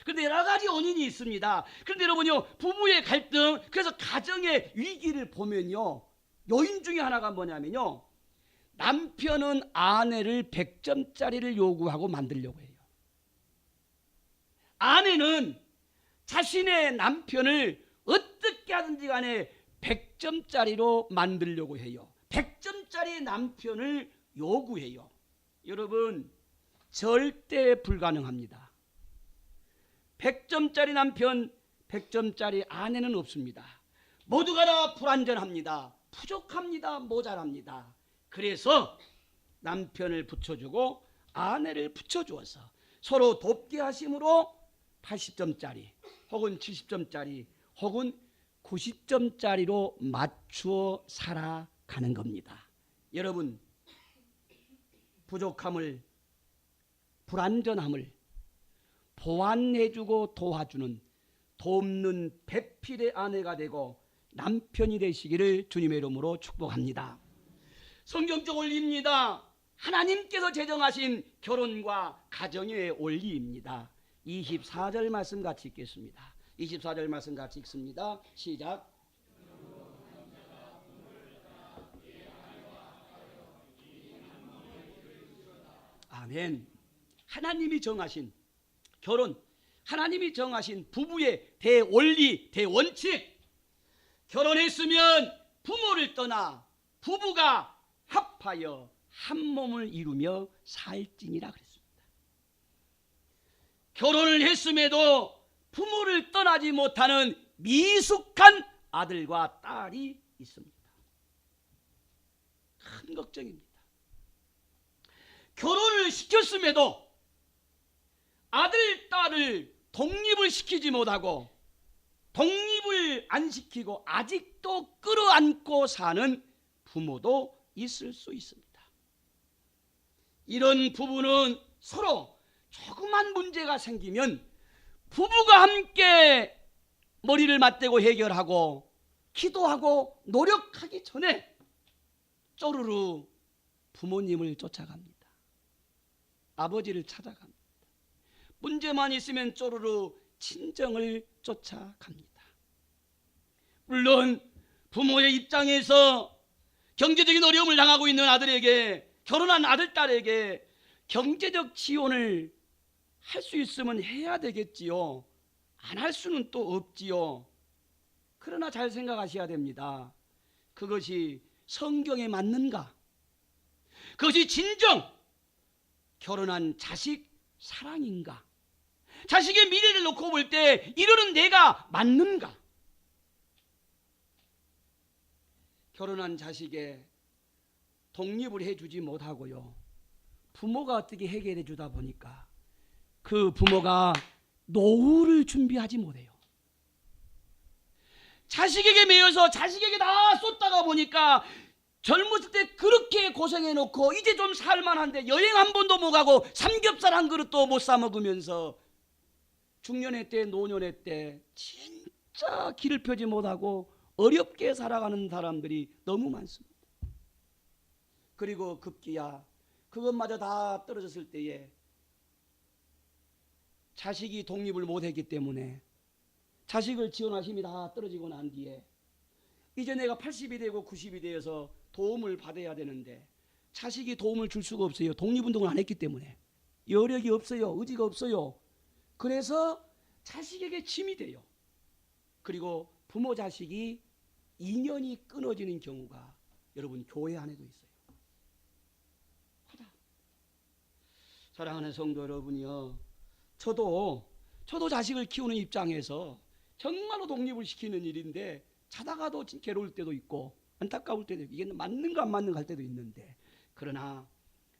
그런데 여러 가지 원인이 있습니다. 그런데 여러분요 부부의 갈등, 그래서 가정의 위기를 보면요 요인 중에 하나가 뭐냐면요 남편은 아내를 100점짜리를 요구하고 만들려고 해요. 아내는 자신의 남편을 어떻게 하든지 간에 100점짜리로 만들려고 해요. 100점짜리 남편을 요구해요. 여러분 절대 불가능합니다. 100점짜리 남편, 100점짜리 아내는 없습니다. 모두가 다 불완전합니다. 부족합니다. 모자랍니다. 그래서 남편을 붙여주고 아내를 붙여주어서 서로 돕게 하심으로 80점짜리 혹은 70점짜리 혹은 90점짜리로 맞추어 살아가는 겁니다. 여러분 부족함을, 불완전함을 보완해주고 도와주는 돕는 배필의 아내가 되고 남편이 되시기를 주님의 이름으로 축복합니다. 성경적 원리입니다. 하나님께서 제정하신 결혼과 가정의 원리입니다. 24절 말씀 같이 읽겠습니다. 24절 말씀 같이 읽습니다. 시작. 아멘. 하나님이 정하신 결혼, 하나님이 정하신 부부의 대원리, 대원칙. 결혼했으면 부모를 떠나 부부가 합하여 한 몸을 이루며 살지니라 그랬습니다. 결혼을 했음에도 부모를 떠나지 못하는 미숙한 아들과 딸이 있습니다. 큰 걱정입니다. 결혼을 시켰음에도 아들, 딸을 독립을 시키지 못하고 독립을 안 시키고 아직도 끌어안고 사는 부모도 있을 수 있습니다. 이런 부부는 서로 조그만 문제가 생기면 부부가 함께 머리를 맞대고 해결하고 기도하고 노력하기 전에 쪼르르 부모님을 쫓아갑니다. 아버지를 찾아갑니다. 문제만 있으면 쪼르르 친정을 쫓아갑니다. 물론 부모의 입장에서 경제적인 어려움을 당하고 있는 아들에게, 결혼한 아들, 딸에게 경제적 지원을 할 수 있으면 해야 되겠지요. 안 할 수는 또 없지요. 그러나 잘 생각하셔야 됩니다. 그것이 성경에 맞는가? 그것이 진정 결혼한 자식 사랑인가? 자식의 미래를 놓고 볼 때 이러는 내가 맞는가? 결혼한 자식의 독립을 해주지 못하고요, 부모가 어떻게 해결해 주다 보니까 그 부모가 노후를 준비하지 못해요. 자식에게 매여서 자식에게 다 쏟다가 보니까 젊었을 때 그렇게 고생해놓고 이제 좀 살만한데 여행 한 번도 못 가고 삼겹살 한 그릇도 못 사 먹으면서 중년의 때, 노년의 때 진짜 길을 펴지 못하고 어렵게 살아가는 사람들이 너무 많습니다. 그리고 급기야 그것마저 다 떨어졌을 때에 자식이 독립을 못했기 때문에 자식을 지원할 힘이 다 떨어지고 난 뒤에 이제 내가 80이 되고 90이 되어서 도움을 받아야 되는데 자식이 도움을 줄 수가 없어요. 독립운동을 안 했기 때문에 여력이 없어요. 의지가 없어요. 그래서 자식에게 짐이 돼요. 그리고 부모 자식이 인연이 끊어지는 경우가 여러분 교회 안에도 있어요. 사랑하는 성도 여러분이요, 저도 자식을 키우는 입장에서 정말로 독립을 시키는 일인데 자다가도 괴로울 때도 있고 안타까울 때도 있고 이게 맞는가 안 맞는가 할 때도 있는데, 그러나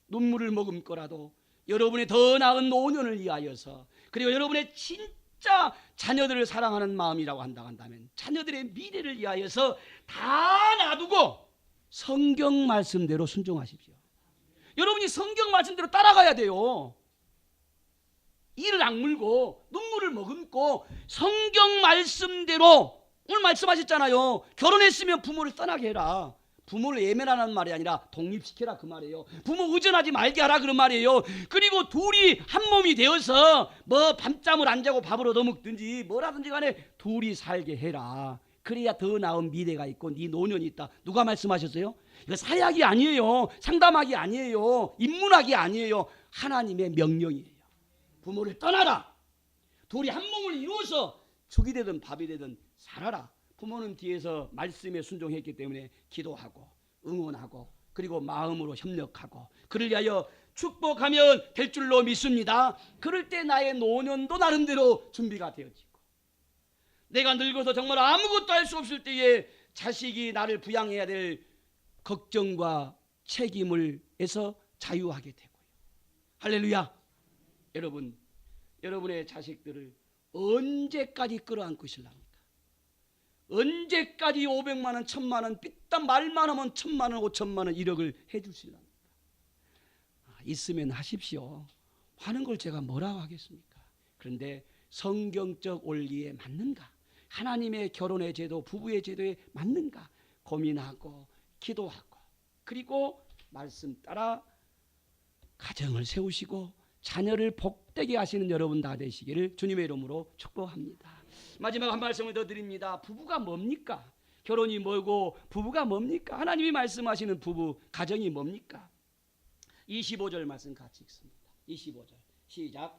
눈물을 머금고라도 여러분의 더 나은 노년을 위하여서, 그리고 여러분의 진짜 자녀들을 사랑하는 마음이라고 한다면 자녀들의 미래를 위하여서 다 놔두고 성경 말씀대로 순종하십시오. 여러분이 성경 말씀대로 따라가야 돼요. 이를 악물고 눈물을 머금고 성경 말씀대로, 오늘 말씀하셨잖아요. 결혼했으면 부모를 떠나게 해라. 부모를 예면하는 말이 아니라 독립시켜라 그 말이에요. 부모 의존하지 말게 하라 그런 말이에요. 그리고 둘이 한 몸이 되어서 뭐 밤잠을 안 자고 밥을 얻어먹든지 뭐라든지 간에 둘이 살게 해라. 그래야 더 나은 미래가 있고 네 노년이 있다. 누가 말씀하셨어요? 이거 사약이 아니에요. 상담학이 아니에요. 인문학이 아니에요. 하나님의 명령이에요. 부모를 떠나라. 둘이 한 몸을 이루어서 죽이 되든 밥이 되든 살아라. 부모는 뒤에서 말씀에 순종했기 때문에 기도하고 응원하고 그리고 마음으로 협력하고 그를 위하여 축복하면 될 줄로 믿습니다. 그럴 때 나의 노년도 나름대로 준비가 되어지고, 내가 늙어서 정말 아무것도 할 수 없을 때에 자식이 나를 부양해야 될 걱정과 책임을 해서 자유하게 되고요. 할렐루야. 여러분, 여러분의 자식들을 언제까지 끌어안고 있으랍니까? 언제까지 500만 원, 1000만 원, 삐딱 말만 하면 1000만 원, 5천만 원, 1억을 해주실랍니까? 있으면 하십시오. 하는 걸 제가 뭐라고 하겠습니까? 그런데 성경적 원리에 맞는가? 하나님의 결혼의 제도, 부부의 제도에 맞는가? 고민하고 기도하고 그리고 말씀 따라 가정을 세우시고 자녀를 복되게 하시는 여러분 다 되시기를 주님의 이름으로 축복합니다. 마지막 한 말씀을 더 드립니다. 부부가 뭡니까? 결혼이 뭐고 부부가 뭡니까? 하나님이 말씀하시는 부부, 가정이 뭡니까? 25절 말씀 같이 읽습니다. 25절 시작.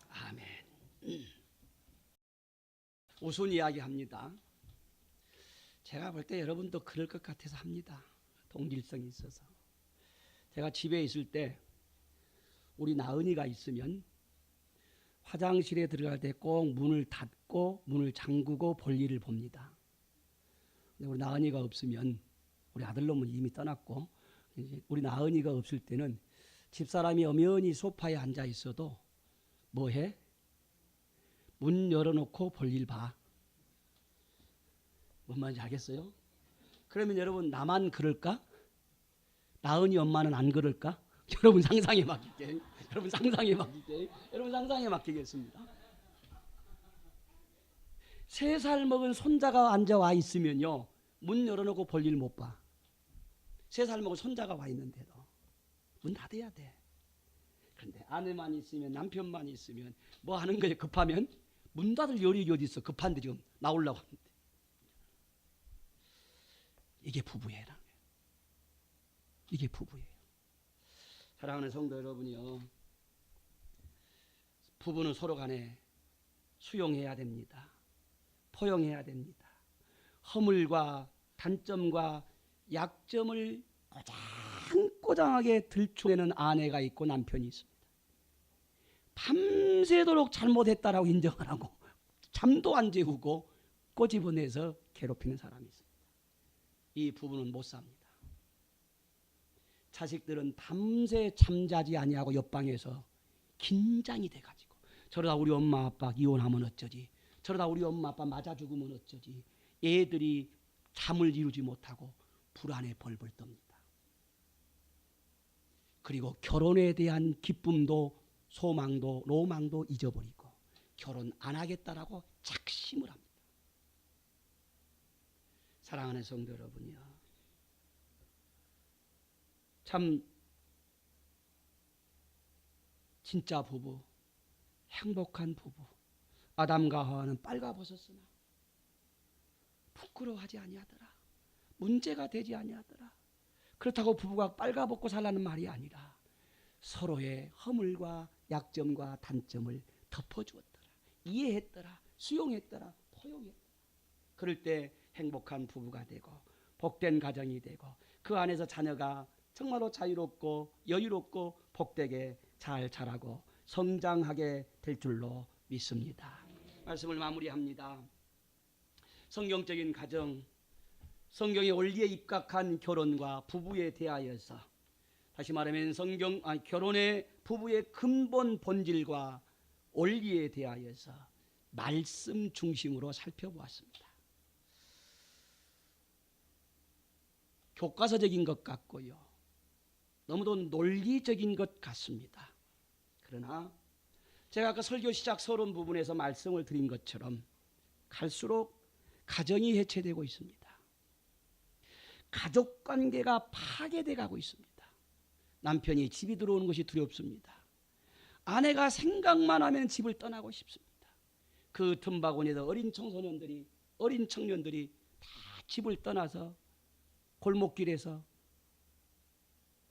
아멘. 우선 이야기합니다. 제가 볼 때 여러분도 그럴 것 같아서 합니다. 동질성이 있어서. 제가 집에 있을 때 우리 나은이가 있으면 화장실에 들어갈 때 꼭 문을 닫고 문을 잠그고 볼일을 봅니다. 근데 우리 나은이가 없으면, 우리 아들놈은 이미 떠났고 이제 우리 나은이가 없을 때는 집사람이 엄연히 소파에 앉아 있어도 뭐 해? 문 열어놓고 볼일 봐. 뭔 말인지 알겠어요? 그러면 여러분 나만 그럴까? 나은이 엄마는 안 그럴까? 여러분 상상에 맡길게. 여러분 상상에 맡길게. 여러분 상상에 맡기겠습니다. 3살 먹은 손자가 앉아와 있으면요, 문 열어놓고 볼일 못 봐. 3살 먹은 손자가 와 있는데도 문 닫아야 돼. 그런데 아내만 있으면, 남편만 있으면 뭐 하는 거예요? 급하면 문 닫을 여력이 어디 있어? 급한데 지금 나오려고 하는데. 이게 부부예요. 이게 부부예요. 사랑하는 성도 여러분이요, 부부는 서로 간에 수용해야 됩니다. 포용해야 됩니다. 허물과 단점과 약점을 꼬장꼬장하게 들춰내는 아내가 있고 남편이 있습니다. 밤새도록 잘못했다라고 인정을 하고 잠도 안 재우고 꼬집어내서 괴롭히는 사람이 있습니다. 이 부부는 못 삽니다. 자식들은 밤새 잠자지 아니하고 옆방에서 긴장이 돼가지고, 저러다 우리 엄마 아빠 이혼하면 어쩌지, 저러다 우리 엄마 아빠 맞아 죽으면 어쩌지, 애들이 잠을 이루지 못하고 불안에 벌벌 떱니다. 그리고 결혼에 대한 기쁨도 소망도 로망도 잊어버리고 결혼 안 하겠다라고 작심을 합니다. 사랑하는 성도 여러분이요, 참 진짜 부부, 행복한 부부, 아담과 하와는 빨가벗었으나 부끄러워하지 아니하더라. 문제가 되지 아니하더라. 그렇다고 부부가 빨가벗고 살라는 말이 아니라 서로의 허물과 약점과 단점을 덮어주었더라. 이해했더라. 수용했더라. 포용했더라. 그럴 때 행복한 부부가 되고 복된 가정이 되고 그 안에서 자녀가 정말로 자유롭고 여유롭고 복되게 잘 자라고 성장하게 될 줄로 믿습니다. 말씀을 마무리합니다. 성경적인 가정, 성경의 원리에 입각한 결혼과 부부에 대하여서, 다시 말하면 결혼의 부부의 근본 본질과 원리에 대하여서 말씀 중심으로 살펴보았습니다. 교과서적인 것 같고요, 너무도 논리적인 것 같습니다. 그러나 제가 아까 설교 시작 서론 부분에서 말씀을 드린 것처럼 갈수록 가정이 해체되고 있습니다. 가족관계가 파괴돼 가고 있습니다. 남편이 집이 들어오는 것이 두렵습니다. 아내가 생각만 하면 집을 떠나고 싶습니다. 그 틈바구니에서 어린 청년들이 다 집을 떠나서 골목길에서,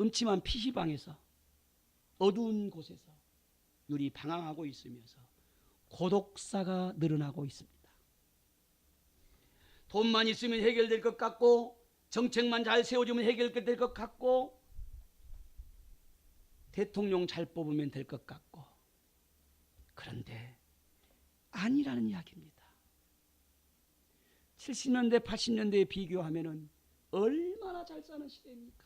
음침한 PC방에서, 어두운 곳에서 유리 방황하고 있으면서 고독사가 늘어나고 있습니다. 돈만 있으면 해결될 것 같고, 정책만 잘 세워주면 해결될 것 같고, 대통령 잘 뽑으면 될 것 같고, 그런데 아니라는 이야기입니다. 70년대 80년대에 비교하면 얼마나 잘 사는 시대입니까?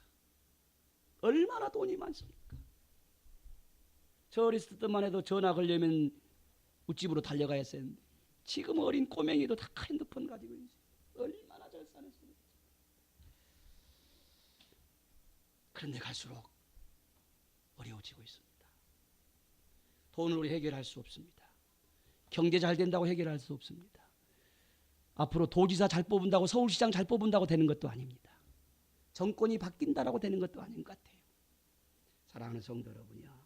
얼마나 돈이 많습니까? 저 어렸을 때만 해도 전화 걸려면 웃집으로 달려가야 했는데 지금 어린 꼬맹이도 다 핸드폰 가지고 있어요. 얼마나 잘 사는 시대입니까? 그런데 갈수록 어려워지고 있습니다. 돈으로 해결할 수 없습니다. 경제 잘 된다고 해결할 수 없습니다. 앞으로 도지사 잘 뽑은다고, 서울시장 잘 뽑은다고 되는 것도 아닙니다. 정권이 바뀐다라고 되는 것도 아닌 것 같아요. 사랑하는 성도 여러분이요,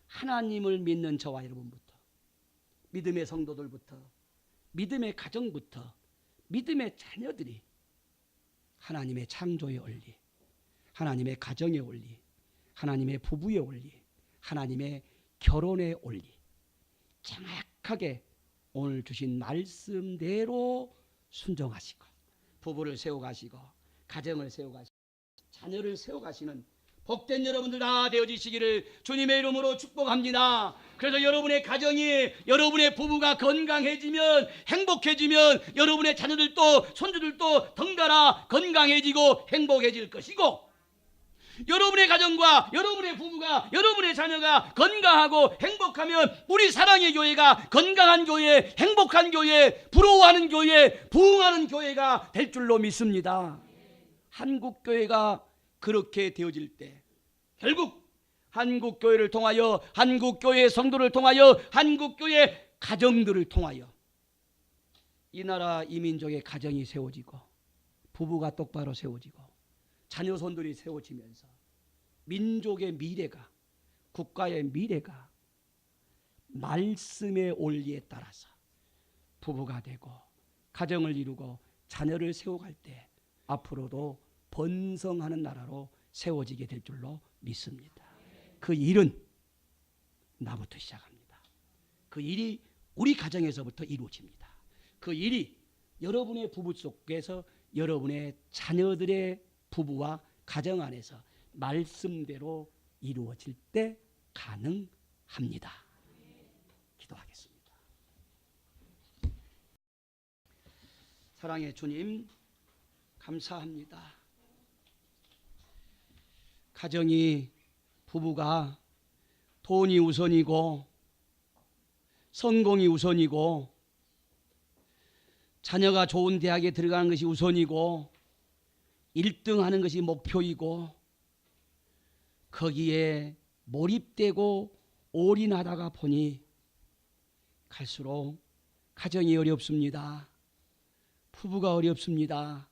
하나님을 믿는 저와 여러분부터, 믿음의 성도들부터, 믿음의 가정부터, 믿음의 자녀들이 하나님의 창조의 원리, 하나님의 가정의 원리, 하나님의 부부의 원리, 하나님의 결혼의 원리, 정확하게 오늘 주신 말씀대로 순종하시고, 부부를 세워가시고, 가정을 세워가시고, 자녀를 세워가시는 복된 여러분들 다 되어지시기를 주님의 이름으로 축복합니다. 그래서 여러분의 가정이, 여러분의 부부가 건강해지면, 행복해지면 여러분의 자녀들도 손주들도 덩달아 건강해지고 행복해질 것이고, 여러분의 가정과 여러분의 부부가, 여러분의 자녀가 건강하고 행복하면 우리 사랑의 교회가 건강한 교회, 행복한 교회, 부러워하는 교회, 부흥하는 교회가 될 줄로 믿습니다. 한국 교회가 그렇게 되어질 때 결국 한국 교회를 통하여, 한국 교회의 성도를 통하여, 한국 교회의 가정들을 통하여 이 나라 이 민족의 가정이 세워지고, 부부가 똑바로 세워지고, 자녀손들이 세워지면서 민족의 미래가, 국가의 미래가 말씀의 원리에 따라서 부부가 되고 가정을 이루고 자녀를 세워갈 때 앞으로도 번성하는 나라로 세워지게 될 줄로 믿습니다. 그 일은 나부터 시작합니다. 그 일이 우리 가정에서부터 이루어집니다. 그 일이 여러분의 부부 속에서, 여러분의 자녀들의 부부와 가정 안에서 말씀대로 이루어질 때 가능합니다. 기도하겠습니다. 사랑의 주님, 감사합니다. 가정이, 부부가 돈이 우선이고, 성공이 우선이고, 자녀가 좋은 대학에 들어가는 것이 우선이고, 1등 하는 것이 목표이고, 거기에 몰입되고 올인하다가 보니 갈수록 가정이 어렵습니다. 부부가 어렵습니다.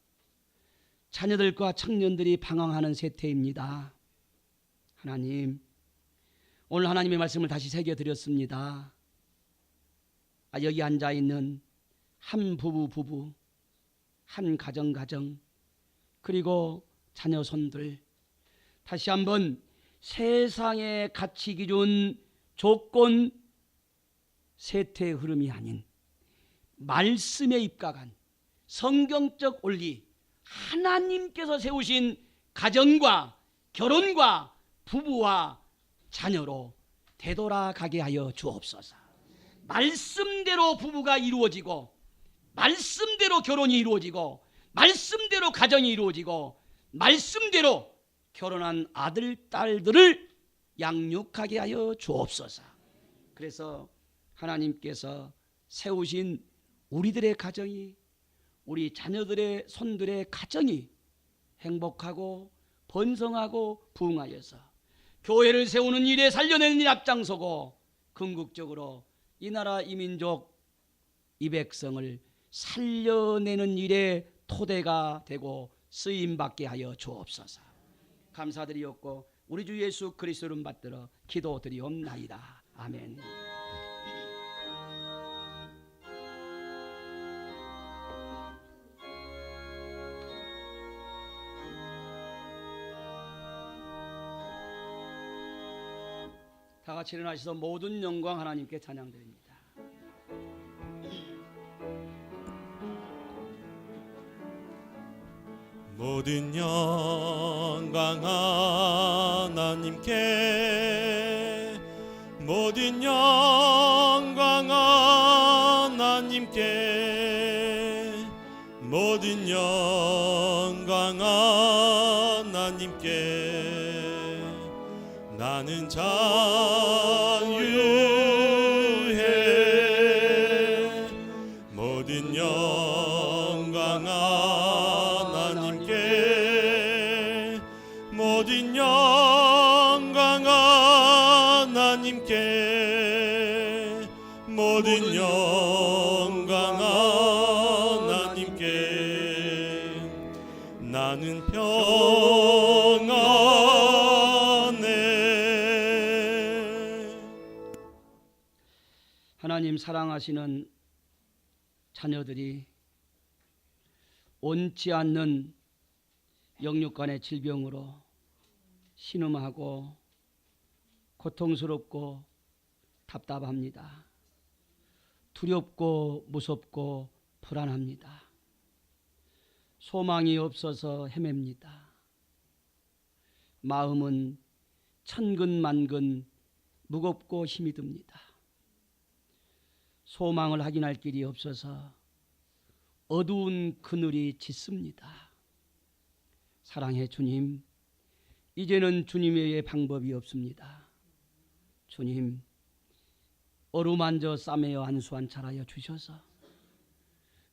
자녀들과 청년들이 방황하는 세태입니다. 하나님, 오늘 하나님의 말씀을 다시 새겨드렸습니다. 여기 앉아있는 한 부부, 한 가정, 그리고 자녀 손들, 다시 한번 세상의 가치 기준, 조건, 세태의 흐름이 아닌 말씀에 입각한 성경적 원리, 하나님께서 세우신 가정과 결혼과 부부와 자녀로 되돌아가게 하여 주옵소서. 말씀대로 부부가 이루어지고, 말씀대로 결혼이 이루어지고, 말씀대로 가정이 이루어지고, 말씀대로 결혼한 아들, 딸들을 양육하게 하여 주옵소서. 그래서 하나님께서 세우신 우리들의 가정이, 우리 자녀들의 손들의 가정이 행복하고 번성하고 부흥하여서 교회를 세우는 일에 살려내는 일 앞장서고, 궁극적으로 이 나라 이 민족 이 백성을 살려내는 일에 토대가 되고 쓰임받게 하여 주옵소서. 감사드리옵고 우리 주 예수 그리스도를 이름 받들어 기도드리옵나이다. 아멘. 다 같이 일어나셔서 모든 영광 하나님께 찬양드립니다. 모든 영광 하나님께, 모든 영광 하나님께, 모든 영광 하나님께. 나는 자유해. 모든 영광 하나님께, 모든 영광 하나님께, 모든 영광 하나님께. 나는 평안해. 하나님 사랑하시는 자녀들이 온치 않는 영육간의 질병으로 신음하고 고통스럽고 답답합니다. 두렵고 무섭고 불안합니다. 소망이 없어서 헤맵니다. 마음은 천근만근 무겁고 힘이 듭니다. 소망을 확인할 길이 없어서 어두운 그늘이 짙습니다. 사랑해 주님, 이제는 주님 외에 방법이 없습니다. 주님, 어루만져 싸매어 안수한찰하여 주셔서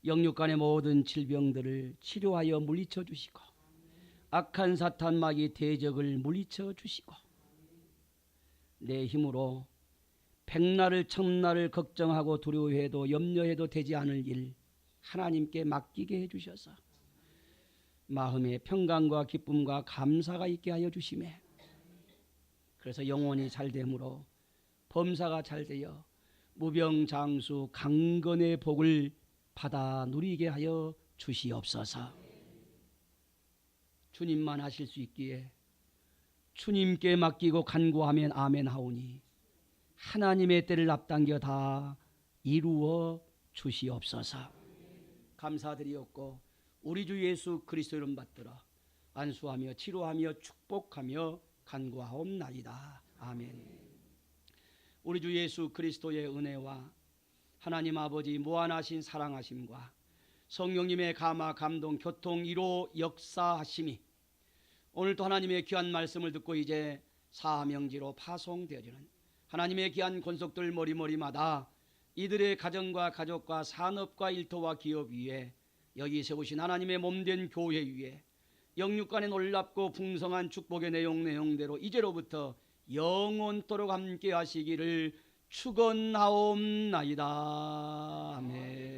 영육간의 모든 질병들을 치료하여 물리쳐 주시고, 악한 사탄 마귀 대적을 물리쳐 주시고, 내 힘으로 백날을 천날을 걱정하고 두려워해도 염려해도 되지 않을 일 하나님께 맡기게 해주셔서 마음에 평강과 기쁨과 감사가 있게 하여 주시매, 그래서 영혼이 잘됨으로 범사가 잘되어 무병장수 강건의 복을 받아 누리게 하여 주시옵소서. 주님만 하실 수 있기에 주님께 맡기고 간구하면 아멘 하오니 하나님의 때를 앞당겨 다 이루어 주시옵소서. 감사드리옵고 우리 주 예수 그리스도 이름 받들어 안수하며 치료하며 축복하며 간구하옵나이다. 아멘. 우리 주 예수 그리스도의 은혜와 하나님 아버지 무한하신 사랑하심과 성령님의 감화 감동 교통 이로 역사하심이 오늘도 하나님의 귀한 말씀을 듣고 이제 사명지로 파송되어지는 하나님의 귀한 권속들 머리머리마다 이들의 가정과 가족과 산업과 일터와 기업 위에 여기 세우신 하나님의 몸된 교회 위에 영육간의 놀랍고 풍성한 축복의 내용대로 이제로부터 영원토록 함께 하시기를 축원하옵나이다. 아멘.